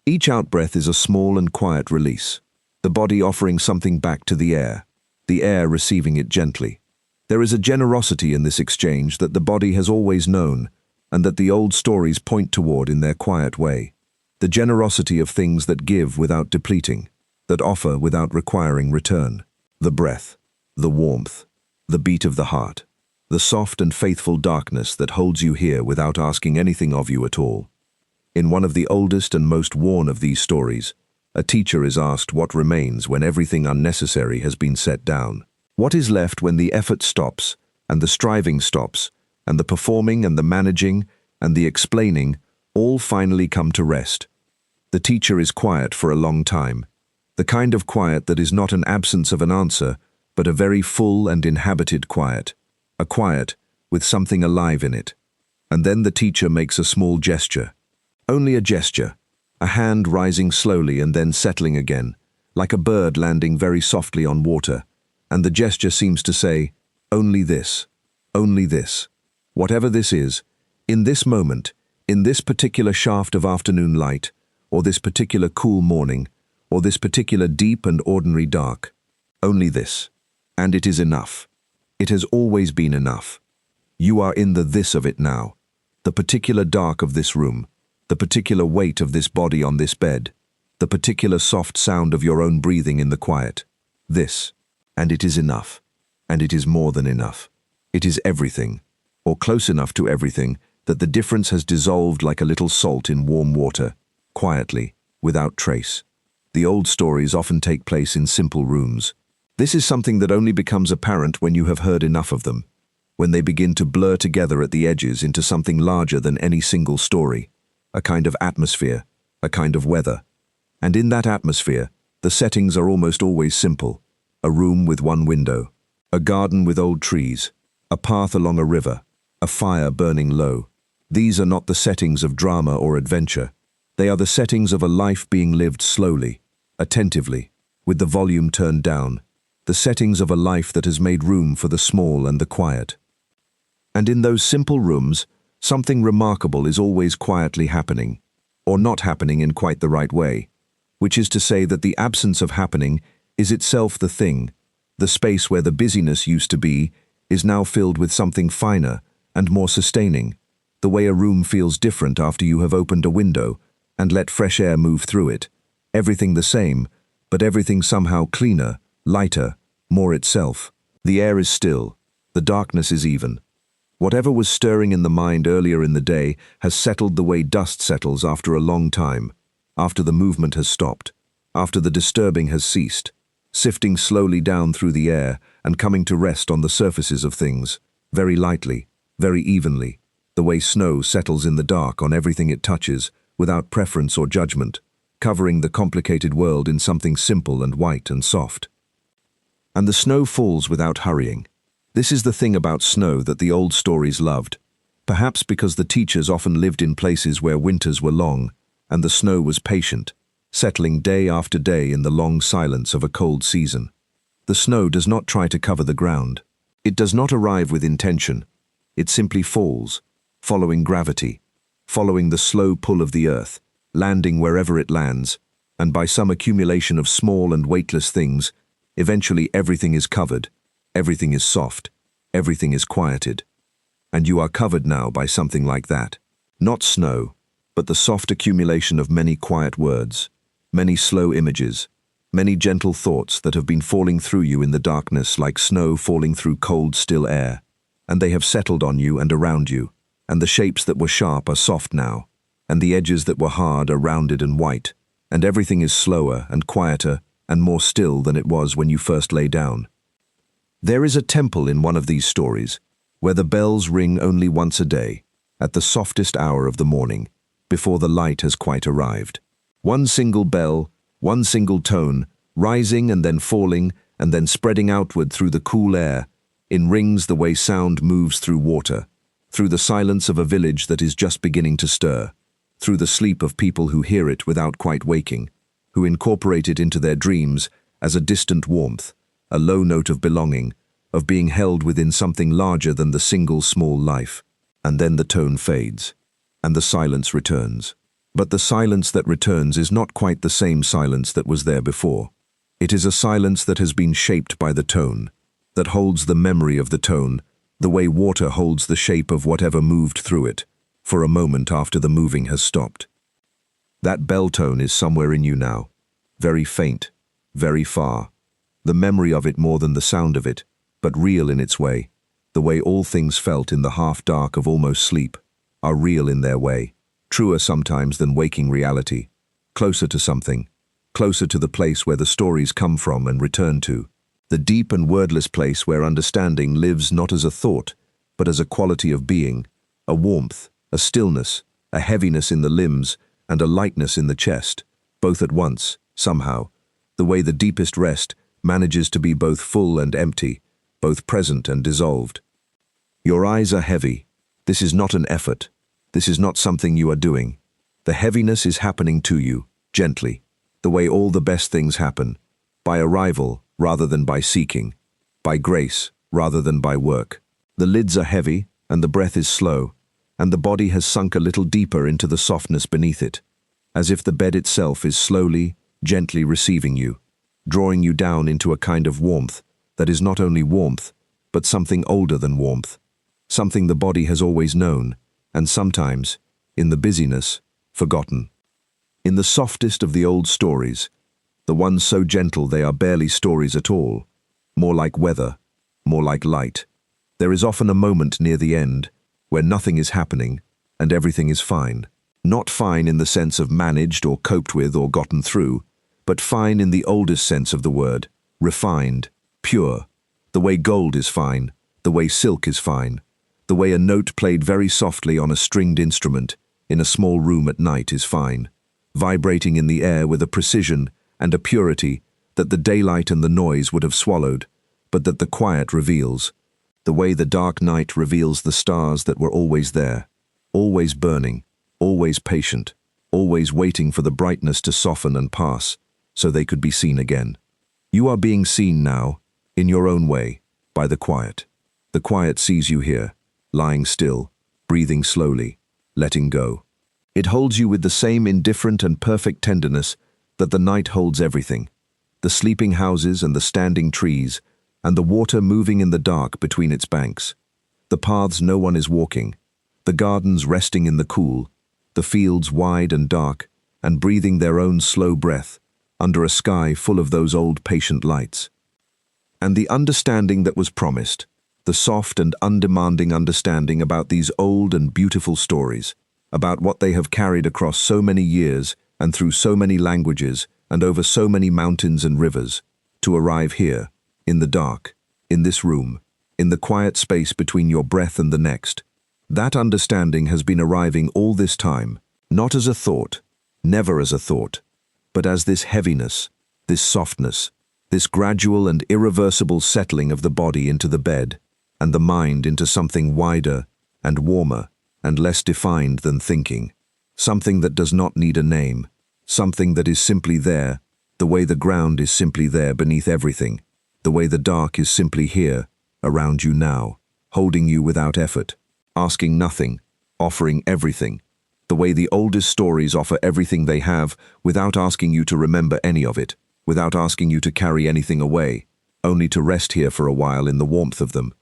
Each out-breath is a small and quiet release, the body offering something back to the air receiving it gently. There is a generosity in this exchange that the body has always known, and that the old stories point toward in their quiet way. The generosity of things that give without depleting, that offer without requiring return. The breath, the warmth, the beat of the heart, the soft and faithful darkness that holds you here without asking anything of you at all. In one of the oldest and most worn of these stories, a teacher is asked what remains when everything unnecessary has been set down. What is left when the effort stops, and the striving stops, and the performing and the managing and the explaining all finally come to rest? The teacher is quiet for a long time, the kind of quiet that is not an absence of an answer, but a very full and inhabited quiet, a quiet with something alive in it. And then the teacher makes a small gesture. Only a gesture, a hand rising slowly and then settling again, like a bird landing very softly on water, and the gesture seems to say, only this, whatever this is, in this moment, in this particular shaft of afternoon light, or this particular cool morning, or this particular deep and ordinary dark, only this, and it is enough. It has always been enough. You are in the this of it now, the particular dark of this room, the particular weight of this body on this bed, the particular soft sound of your own breathing in the quiet. This, and it is enough, and it is more than enough. It is everything, or close enough to everything, that the difference has dissolved like a little salt in warm water, quietly, without trace. The old stories often take place in simple rooms. This is something that only becomes apparent when you have heard enough of them, when they begin to blur together at the edges into something larger than any single story, a kind of atmosphere, a kind of weather. And in that atmosphere, the settings are almost always simple. A room with one window, a garden with old trees, a path along a river, a fire burning low. These are not the settings of drama or adventure. They are the settings of a life being lived slowly, attentively, with the volume turned down, the settings of a life that has made room for the small and the quiet. And in those simple rooms, something remarkable is always quietly happening, or not happening in quite the right way, which is to say that the absence of happening is itself the thing. The space where the busyness used to be is now filled with something finer and more sustaining, the way a room feels different after you have opened a window and let fresh air move through it. Everything the same, but everything somehow cleaner, lighter, more itself. The air is still, the darkness is even. Whatever was stirring in the mind earlier in the day has settled the way dust settles after a long time, after the movement has stopped, after the disturbing has ceased, sifting slowly down through the air and coming to rest on the surfaces of things, very lightly, very evenly, the way snow settles in the dark on everything it touches, without preference or judgment, covering the complicated world in something simple and white and soft. And the snow falls without hurrying. This is the thing about snow that the old stories loved, perhaps because the teachers often lived in places where winters were long, and the snow was patient, settling day after day in the long silence of a cold season. The snow does not try to cover the ground. It does not arrive with intention. It simply falls, following gravity, following the slow pull of the earth, landing wherever it lands, and by some accumulation of small and weightless things, eventually everything is covered, everything is soft, everything is quieted. And you are covered now by something like that. Not snow, but the soft accumulation of many quiet words, many slow images, many gentle thoughts that have been falling through you in the darkness like snow falling through cold, still air, and they have settled on you and around you, and the shapes that were sharp are soft now, and the edges that were hard are rounded and white, and everything is slower and quieter and more still than it was when you first lay down. There is a temple in one of these stories, where the bells ring only once a day, at the softest hour of the morning, before the light has quite arrived. One single bell, one single tone, rising and then falling and then spreading outward through the cool air, in rings the way sound moves through water, through the silence of a village that is just beginning to stir, through the sleep of people who hear it without quite waking, who incorporate it into their dreams as a distant warmth, a low note of belonging, of being held within something larger than the single small life. And then the tone fades, and the silence returns. But the silence that returns is not quite the same silence that was there before. It is a silence that has been shaped by the tone, that holds the memory of the tone, the way water holds the shape of whatever moved through it, for a moment after the moving has stopped. That bell tone is somewhere in you now, very faint, very far, the memory of it more than the sound of it, but real in its way, the way all things felt in the half-dark of almost sleep, are real in their way, truer sometimes than waking reality, closer to something, closer to the place where the stories come from and return to, the deep and wordless place where understanding lives not as a thought, but as a quality of being, a warmth, a stillness, a heaviness in the limbs, and a lightness in the chest, both at once, somehow, the way the deepest rest manages to be both full and empty, both present and dissolved. Your eyes are heavy. This is not an effort. This is not something you are doing. The heaviness is happening to you, gently, the way all the best things happen, by arrival rather than by seeking, by grace rather than by work. The lids are heavy, and the breath is slow, and the body has sunk a little deeper into the softness beneath it, as if the bed itself is slowly, gently receiving you, drawing you down into a kind of warmth that is not only warmth, but something older than warmth, something the body has always known, and sometimes, in the busyness, forgotten. In the softest of the old stories, the ones so gentle they are barely stories at all, more like weather, more like light, there is often a moment near the end where nothing is happening and everything is fine. Not fine in the sense of managed or coped with or gotten through, but fine in the oldest sense of the word, refined, pure, the way gold is fine, the way silk is fine, the way a note played very softly on a stringed instrument in a small room at night is fine, vibrating in the air with a precision and a purity that the daylight and the noise would have swallowed, but that the quiet reveals, the way the dark night reveals the stars that were always there, always burning, always patient, always waiting for the brightness to soften and pass, so they could be seen again. You are being seen now, in your own way, by the quiet. The quiet sees you here, lying still, breathing slowly, letting go. It holds you with the same indifferent and perfect tenderness that the night holds everything, the sleeping houses and the standing trees, and the water moving in the dark between its banks, the paths no one is walking, the gardens resting in the cool, the fields wide and dark, and breathing their own slow breath, under a sky full of those old patient lights. And the understanding that was promised, the soft and undemanding understanding about these old and beautiful stories, about what they have carried across so many years and through so many languages and over so many mountains and rivers, to arrive here, in the dark, in this room, in the quiet space between your breath and the next. That understanding has been arriving all this time, not as a thought, never as a thought, but as this heaviness, this softness, this gradual and irreversible settling of the body into the bed, and the mind into something wider and warmer and less defined than thinking, something that does not need a name, something that is simply there, the way the ground is simply there beneath everything, the way the dark is simply here, around you now, holding you without effort, asking nothing, offering everything, the way the oldest stories offer everything they have without asking you to remember any of it, without asking you to carry anything away, only to rest here for a while in the warmth of them,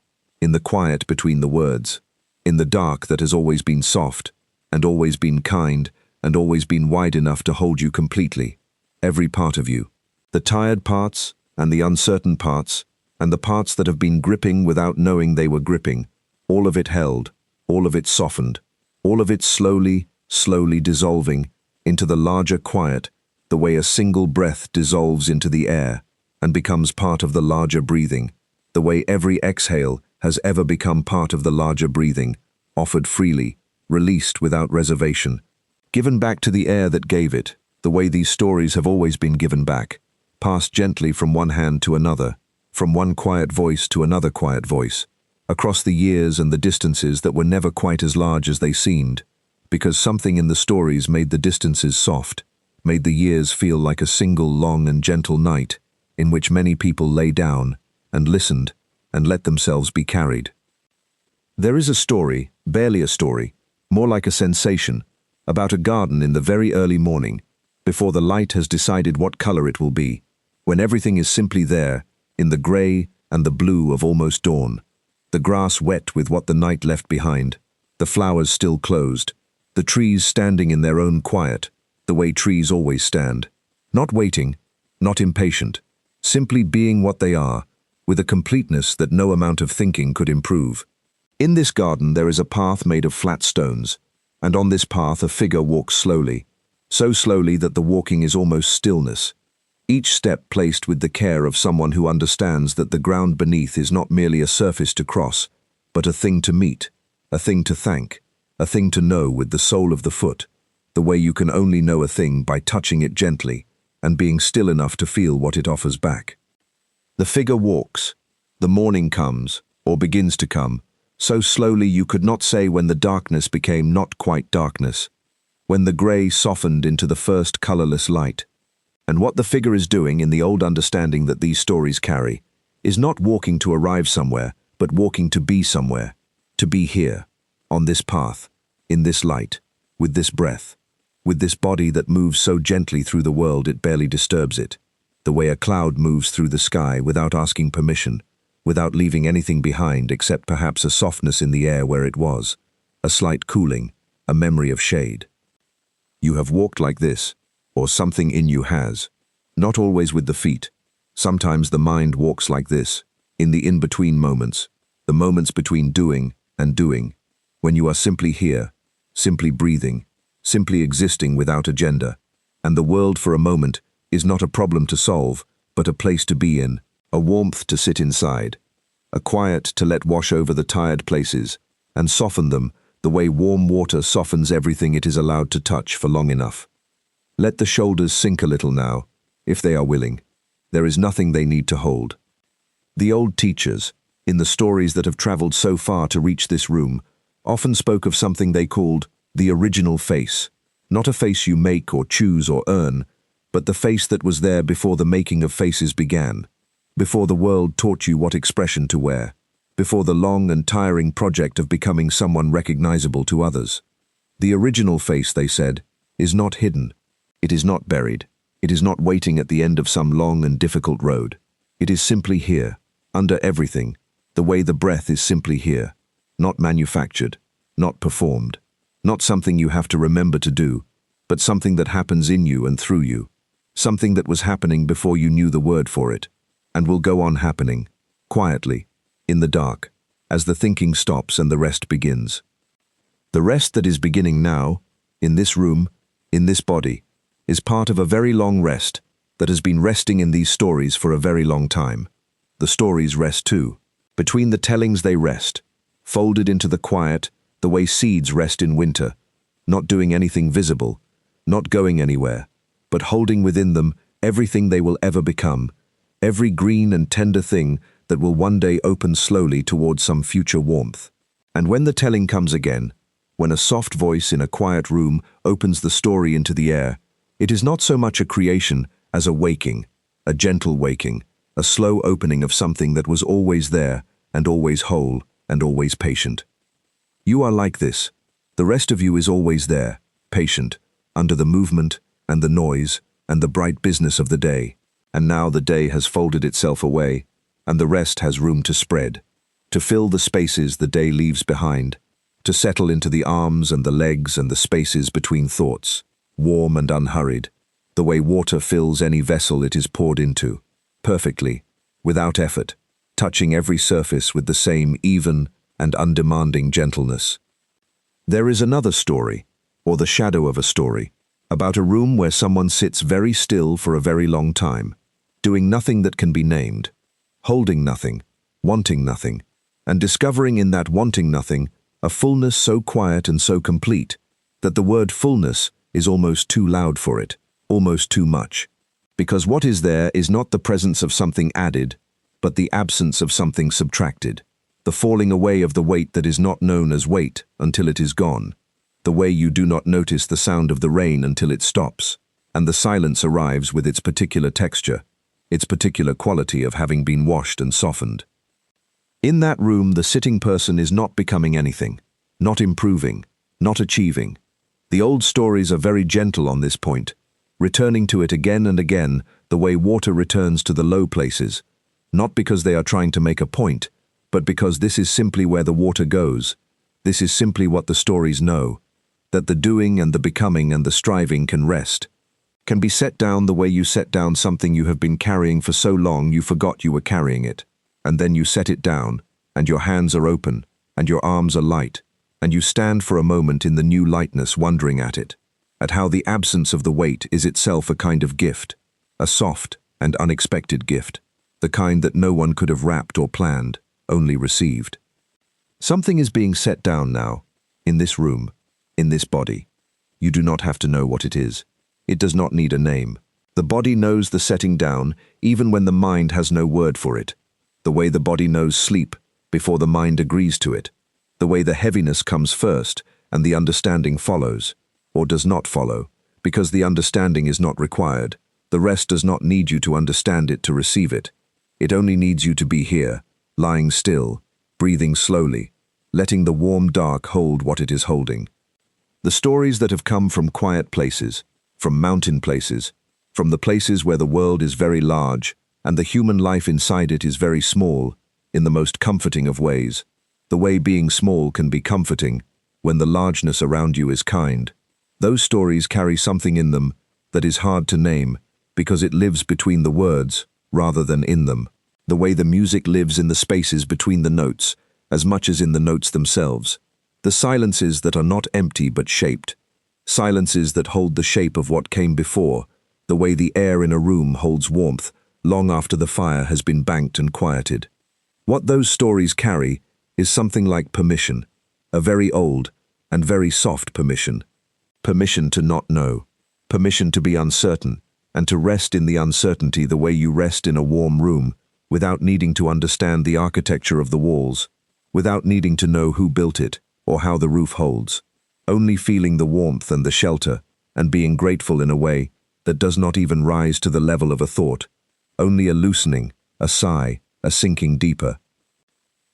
in the quiet between the words, in the dark that has always been soft, and always been kind, and always been wide enough to hold you completely, every part of you, the tired parts and the uncertain parts, and the parts that have been gripping without knowing they were gripping, all of it held, all of it softened, all of it slowly, slowly dissolving into the larger quiet the way a single breath dissolves into the air and becomes part of the larger breathing, the way every exhale has ever become part of the larger breathing, offered freely, released without reservation, given back to the air that gave it, the way these stories have always been given back, passed gently from one hand to another, from one quiet voice to another quiet voice, across the years and the distances that were never quite as large as they seemed, because something in the stories made the distances soft, made the years feel like a single long and gentle night in which many people lay down and listened and let themselves be carried. There is a story, barely a story, more like a sensation, about a garden in the very early morning, before the light has decided what color it will be, when everything is simply there, in the gray and the blue of almost dawn, the grass wet with what the night left behind, the flowers still closed, the trees standing in their own quiet, the way trees always stand, not waiting, not impatient, simply being what they are, with a completeness that no amount of thinking could improve. In this garden there is a path made of flat stones, and on this path a figure walks slowly, so slowly that the walking is almost stillness, each step placed with the care of someone who understands that the ground beneath is not merely a surface to cross, but a thing to meet, a thing to thank, a thing to know with the sole of the foot, the way you can only know a thing by touching it gently and being still enough to feel what it offers back. The figure walks. The morning comes, or begins to come, so slowly you could not say when the darkness became not quite darkness, when the grey softened into the first colourless light. And what the figure is doing, in the old understanding that these stories carry, is not walking to arrive somewhere, but walking to be somewhere, to be here, on this path, in this light, with this breath, with this body that moves so gently through the world it barely disturbs it, the way a cloud moves through the sky without asking permission, without leaving anything behind except perhaps a softness in the air where it was, a slight cooling, a memory of shade. You have walked like this, or something in you has, not always with the feet. Sometimes the mind walks like this, in the in-between moments, the moments between doing and doing, when you are simply here, simply breathing, simply existing without agenda, and the world for a moment is not a problem to solve, but a place to be in, a warmth to sit inside, a quiet to let wash over the tired places and soften them the way warm water softens everything it is allowed to touch for long enough. Let the shoulders sink a little now, if they are willing. There is nothing they need to hold. The old teachers, in the stories that have traveled so far to reach this room, often spoke of something they called the original face, not a face you make or choose or earn, but the face that was there before the making of faces began, before the world taught you what expression to wear, before the long and tiring project of becoming someone recognizable to others. The original face, they said, is not hidden. It is not buried. It is not waiting at the end of some long and difficult road. It is simply here, under everything, the way the breath is simply here, not manufactured, not performed, not something you have to remember to do, but something that happens in you and through you, something that was happening before you knew the word for it, and will go on happening, quietly, in the dark, as the thinking stops and the rest begins. The rest that is beginning now, in this room, in this body, is part of a very long rest that has been resting in these stories for a very long time. The stories rest too. Between the tellings they rest, folded into the quiet, the way seeds rest in winter, not doing anything visible, not going anywhere, but holding within them everything they will ever become, every green and tender thing that will one day open slowly towards some future warmth. And when the telling comes again, when a soft voice in a quiet room opens the story into the air, it is not so much a creation as a waking, a gentle waking, a slow opening of something that was always there and always whole and always patient. You are like this. The rest of you is always there, patient, under the movement and the noise and the bright business of the day. And now the day has folded itself away, and the rest has room to spread, to fill the spaces the day leaves behind, to settle into the arms and the legs and the spaces between thoughts, warm and unhurried, the way water fills any vessel it is poured into, perfectly, without effort, touching every surface with the same even and undemanding gentleness. There is another story, or the shadow of a story, about a room where someone sits very still for a very long time, doing nothing that can be named, holding nothing, wanting nothing, and discovering in that wanting nothing a fullness so quiet and so complete that the word fullness is almost too loud for it, almost too much. Because what is there is not the presence of something added, but the absence of something subtracted, the falling away of the weight that is not known as weight until it is gone, the way you do not notice the sound of the rain until it stops, and the silence arrives with its particular texture, its particular quality of having been washed and softened. In that room, the sitting person is not becoming anything, not improving, not achieving. The old stories are very gentle on this point, returning to it again and again the way water returns to the low places, not because they are trying to make a point, but because this is simply where the water goes. This is simply what the stories know, that the doing and the becoming and the striving can rest, can be set down the way you set down something you have been carrying for so long you forgot you were carrying it, and then you set it down, and your hands are open, and your arms are light, and you stand for a moment in the new lightness wondering at it, at how the absence of the weight is itself a kind of gift, a soft and unexpected gift, the kind that no one could have wrapped or planned, only received. Something is being set down now, in this room, in this body. You do not have to know what it is. It does not need a name. The body knows the setting down even when the mind has no word for it, the way the body knows sleep before the mind agrees to it, the way the heaviness comes first and the understanding follows, or does not follow, because the understanding is not required. The rest does not need you to understand it to receive it. It only needs you to be here, lying still, breathing slowly, letting the warm dark hold what it is holding. The stories that have come from quiet places, from mountain places, from the places where the world is very large and the human life inside it is very small, in the most comforting of ways, the way being small can be comforting, when the largeness around you is kind. Those stories carry something in them that is hard to name, because it lives between the words rather than in them, the way the music lives in the spaces between the notes, as much as in the notes themselves, the silences that are not empty but shaped, silences that hold the shape of what came before, the way the air in a room holds warmth long after the fire has been banked and quieted. What those stories carry is something like permission, a very old and very soft permission. Permission to not know, permission to be uncertain, and to rest in the uncertainty the way you rest in a warm room, without needing to understand the architecture of the walls, without needing to know who built it or how the roof holds, only feeling the warmth and the shelter, and being grateful in a way that does not even rise to the level of a thought, only a loosening, a sigh, a sinking deeper.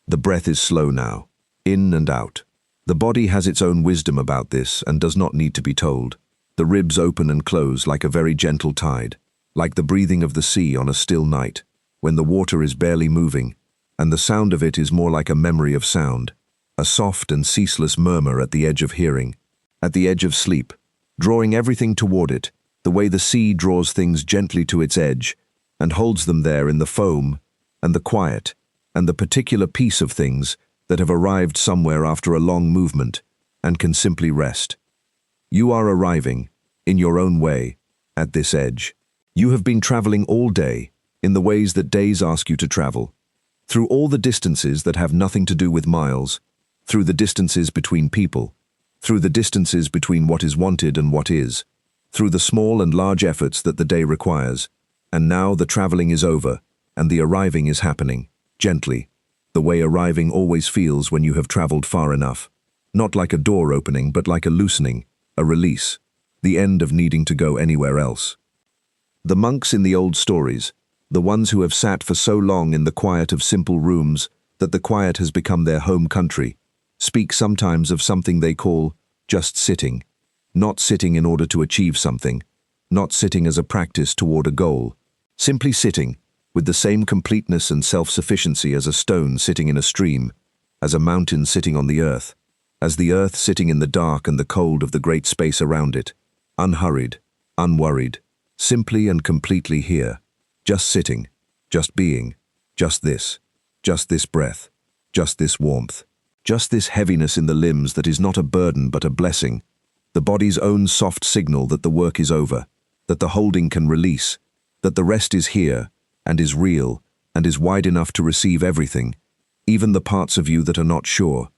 The breath is slow now, in and out. The body has its own wisdom about this and does not need to be told. The ribs open and close like a very gentle tide, like the breathing of the sea on a still night, when the water is barely moving, and the sound of it is more like a memory of sound, a soft and ceaseless murmur at the edge of hearing, at the edge of sleep, drawing everything toward it, the way the sea draws things gently to its edge, and holds them there in the foam, and the quiet, and the particular peace of things that have arrived somewhere after a long movement, and can simply rest. You are arriving, in your own way, at this edge. You have been traveling all day, in the ways that days ask you to travel, through all the distances that have nothing to do with miles, through the distances between people, through the distances between what is wanted and what is, through the small and large efforts that the day requires, and now the traveling is over, and the arriving is happening, gently, the way arriving always feels when you have traveled far enough, not like a door opening but like a loosening, a release, the end of needing to go anywhere else. The monks in the old stories, the ones who have sat for so long in the quiet of simple rooms that the quiet has become their home country, speak sometimes of something they call just sitting, not sitting in order to achieve something, not sitting as a practice toward a goal, simply sitting, with the same completeness and self-sufficiency as a stone sitting in a stream, as a mountain sitting on the earth sitting in the dark and the cold of the great space around it, unhurried, unworried, simply and completely here, just sitting, just being, just this breath, just this warmth, just this heaviness in the limbs that is not a burden but a blessing, the body's own soft signal that the work is over, that the holding can release, that the rest is here, and is real, and is wide enough to receive everything, even the parts of you that are not sure,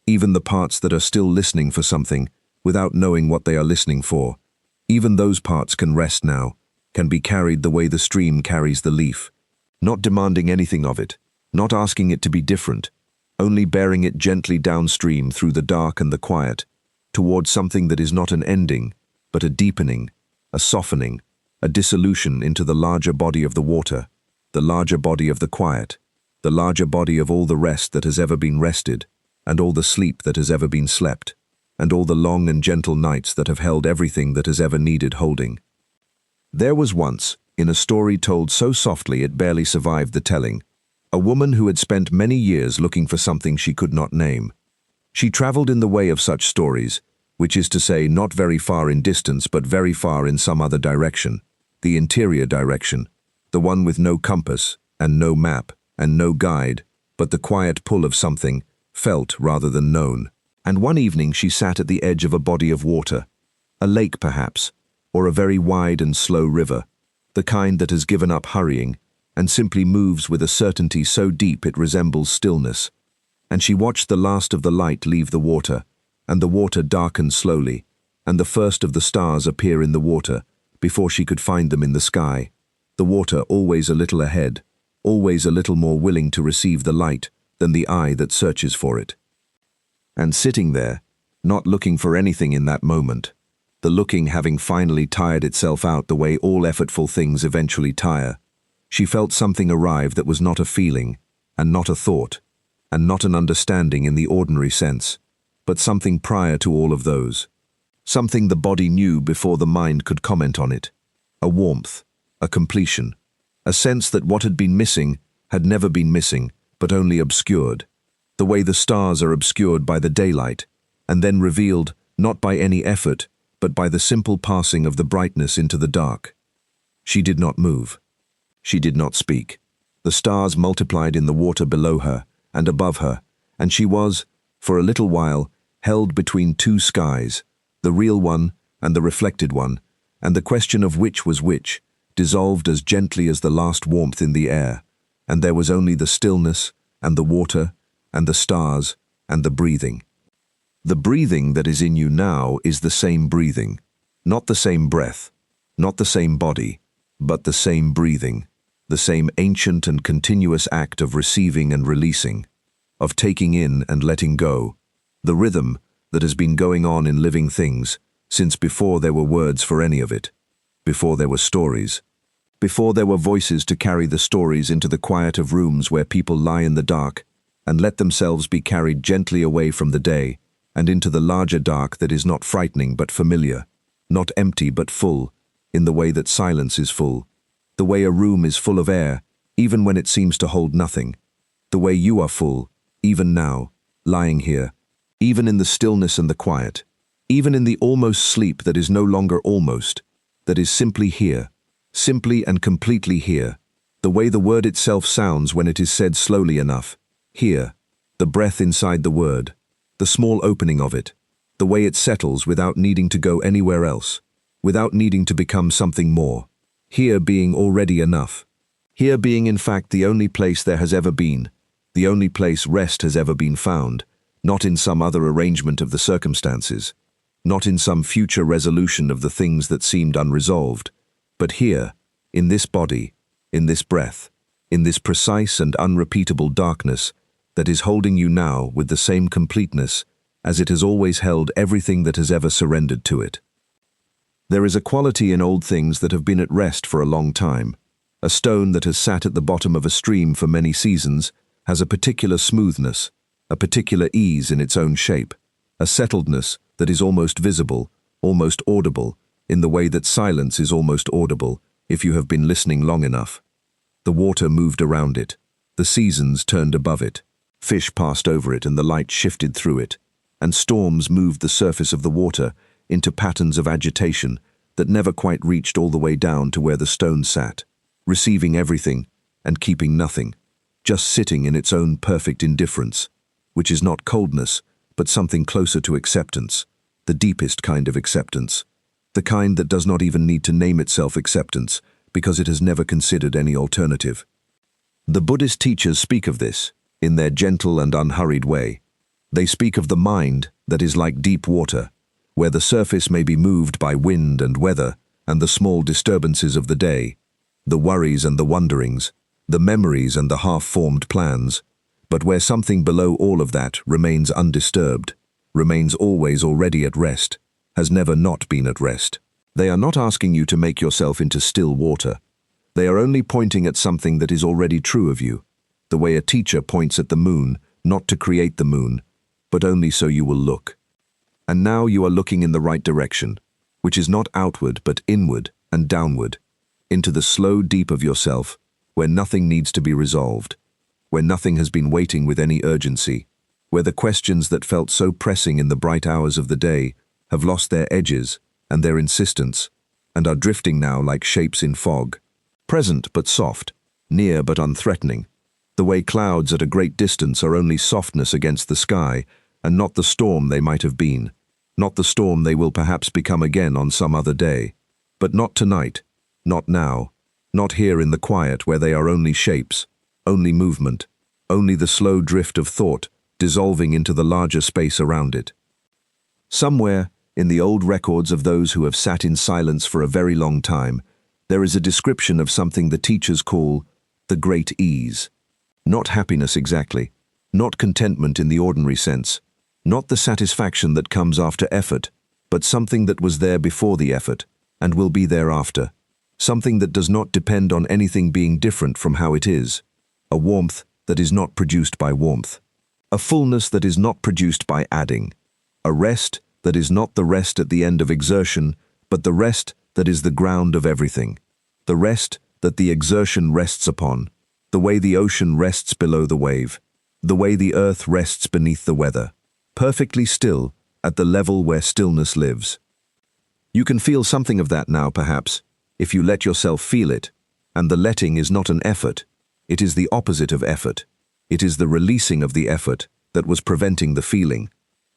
even the parts that are still listening for something, without knowing what they are listening for. Even those parts can rest now, can be carried the way the stream carries the leaf, not demanding anything of it, not asking it to be different, only bearing it gently downstream through the dark and the quiet, towards something that is not an ending, but a deepening, a softening, a dissolution into the larger body of the water, the larger body of the quiet, the larger body of all the rest that has ever been rested, and all the sleep that has ever been slept, and all the long and gentle nights that have held everything that has ever needed holding. There was once, in a story told so softly it barely survived the telling, a woman who had spent many years looking for something she could not name. She traveled in the way of such stories, which is to say not very far in distance but very far in some other direction, the interior direction, the one with no compass, and no map, and no guide, but the quiet pull of something, felt rather than known. And one evening she sat at the edge of a body of water, a lake perhaps, or a very wide and slow river, the kind that has given up hurrying, and simply moves with a certainty so deep it resembles stillness. And she watched the last of the light leave the water, and the water darken slowly, and the first of the stars appear in the water, before she could find them in the sky, the water always a little ahead, always a little more willing to receive the light than the eye that searches for it. And sitting there, not looking for anything in that moment, the looking having finally tired itself out the way all effortful things eventually tire, she felt something arrive that was not a feeling, and not a thought, and not an understanding in the ordinary sense, but something prior to all of those, something the body knew before the mind could comment on it, a warmth, a completion, a sense that what had been missing had never been missing, but only obscured, the way the stars are obscured by the daylight, and then revealed not by any effort, but by the simple passing of the brightness into the dark. She did not move. She did not speak. The stars multiplied in the water below her and above her, and she was, for a little while, held between two skies, the real one and the reflected one, and the question of which was which, dissolved as gently as the last warmth in the air, and there was only the stillness, and the water, and the stars, and the breathing. The breathing that is in you now is the same breathing, not the same breath, not the same body, but the same breathing, the same ancient and continuous act of receiving and releasing, of taking in and letting go, the rhythm that has been going on in living things since before there were words for any of it, before there were stories, before there were voices to carry the stories into the quiet of rooms where people lie in the dark and let themselves be carried gently away from the day and into the larger dark that is not frightening but familiar, not empty but full, in the way that silence is full, the way a room is full of air, even when it seems to hold nothing, the way you are full, even now, lying here, even in the stillness and the quiet, even in the almost sleep that is no longer almost, that is simply here, simply and completely here, the way the word itself sounds when it is said slowly enough, here, the breath inside the word, the small opening of it, the way it settles without needing to go anywhere else, without needing to become something more, here being already enough, here being in fact the only place there has ever been, the only place rest has ever been found, not in some other arrangement of the circumstances, not in some future resolution of the things that seemed unresolved, but here, in this body, in this breath, in this precise and unrepeatable darkness that is holding you now with the same completeness as it has always held everything that has ever surrendered to it. There is a quality in old things that have been at rest for a long time. A stone that has sat at the bottom of a stream for many seasons has a particular smoothness, a particular ease in its own shape, a settledness that is almost visible, almost audible, in the way that silence is almost audible if you have been listening long enough. The water moved around it, the seasons turned above it, fish passed over it and the light shifted through it, and storms moved the surface of the water into patterns of agitation that never quite reached all the way down to where the stone sat, receiving everything and keeping nothing, just sitting in its own perfect indifference, which is not coldness, but something closer to acceptance, the deepest kind of acceptance, the kind that does not even need to name itself acceptance because it has never considered any alternative. The Buddhist teachers speak of this in their gentle and unhurried way. They speak of the mind that is like deep water, where the surface may be moved by wind and weather and the small disturbances of the day, the worries and the wonderings, the memories and the half-formed plans, but where something below all of that remains undisturbed, remains always already at rest, has never not been at rest. They are not asking you to make yourself into still water. They are only pointing at something that is already true of you, the way a teacher points at the moon, not to create the moon, but only so you will look. And now you are looking in the right direction, which is not outward but inward and downward, into the slow deep of yourself, where nothing needs to be resolved, where nothing has been waiting with any urgency, where the questions that felt so pressing in the bright hours of the day have lost their edges and their insistence, and are drifting now like shapes in fog, present but soft, near but unthreatening, the way clouds at a great distance are only softness against the sky, and not the storm they might have been, not the storm they will perhaps become again on some other day, but not tonight, not now, not here in the quiet where they are only shapes, only movement, only the slow drift of thought dissolving into the larger space around it. Somewhere, in the old records of those who have sat in silence for a very long time, there is a description of something the teachers call the great ease. Not happiness exactly, not contentment in the ordinary sense, not the satisfaction that comes after effort, but something that was there before the effort and will be thereafter, something that does not depend on anything being different from how it is, a warmth that is not produced by warmth, a fullness that is not produced by adding, a rest that is not the rest at the end of exertion, but the rest that is the ground of everything, the rest that the exertion rests upon, the way the ocean rests below the wave, the way the earth rests beneath the weather, perfectly still at the level where stillness lives. You can feel something of that now, perhaps, if you let yourself feel it, and the letting is not an effort, it is the opposite of effort. It is the releasing of the effort that was preventing the feeling,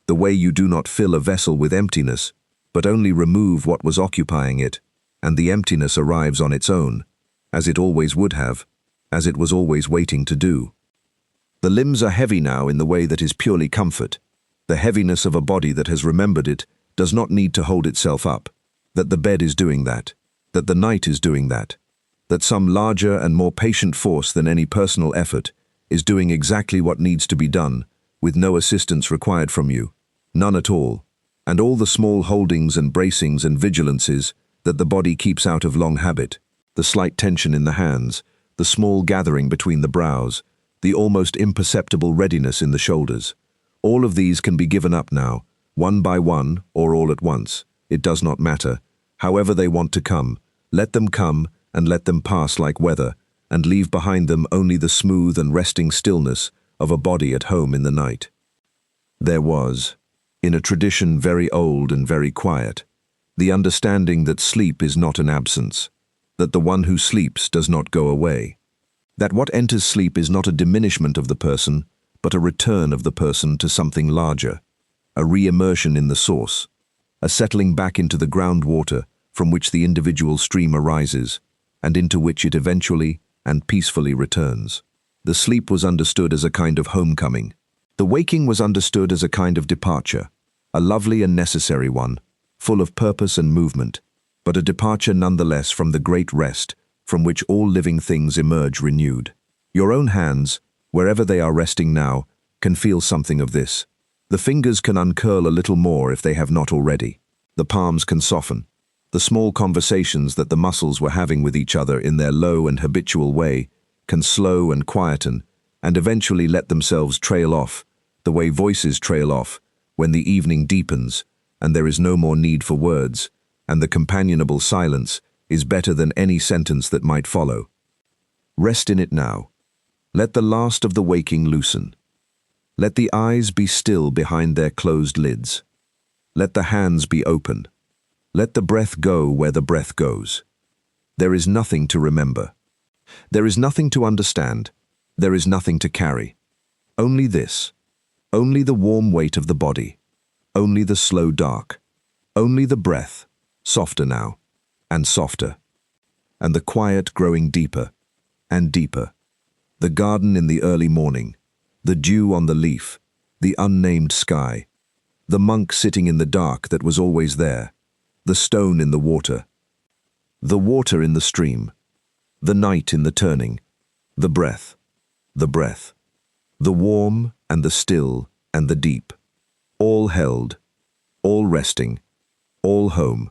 the way you do not fill a vessel with emptiness, but only remove what was occupying it, and the emptiness arrives on its own, as it always would have, as it was always waiting to do. The limbs are heavy now in the way that is purely comfort. The heaviness of a body that has remembered it does not need to hold itself up, that the bed is doing that, that the night is doing that, that some larger and more patient force than any personal effort is doing exactly what needs to be done, with no assistance required from you, none at all, and all the small holdings and bracings and vigilances that the body keeps out of long habit, the slight tension in the hands, the small gathering between the brows, the almost imperceptible readiness in the shoulders. All of these can be given up now, one by one or all at once. It does not matter. However they want to come, let them come and let them pass like weather, and leave behind them only the smooth and resting stillness of a body at home in the night. There was, in a tradition very old and very quiet, the understanding that sleep is not an absence, that the one who sleeps does not go away, that what enters sleep is not a diminishment of the person, but a return of the person to something larger, a re-immersion in the source, a settling back into the groundwater from which the individual stream arises, and into which it eventually and peacefully returns. The sleep was understood as a kind of homecoming. The waking was understood as a kind of departure, a lovely and necessary one, full of purpose and movement, but a departure nonetheless from the great rest from which all living things emerge renewed. Your own hands, wherever they are resting now, can feel something of this. The fingers can uncurl a little more if they have not already. The palms can soften. The small conversations that the muscles were having with each other in their low and habitual way can slow and quieten, and eventually let themselves trail off, the way voices trail off when the evening deepens, and there is no more need for words, and the companionable silence is better than any sentence that might follow. Rest in it now. Let the last of the waking loosen. Let the eyes be still behind their closed lids. Let the hands be open. Let the breath go where the breath goes. There is nothing to remember. There is nothing to understand. There is nothing to carry. Only this. Only the warm weight of the body. only the slow dark, only the breath, softer now, and softer, and the quiet growing deeper and deeper. The garden in the early morning, the dew on the leaf, the unnamed sky, the monk sitting in the dark that was always there, the stone in the water in the stream, the night in the turning, the breath, the warm and the still and the deep, all held, all resting, all home.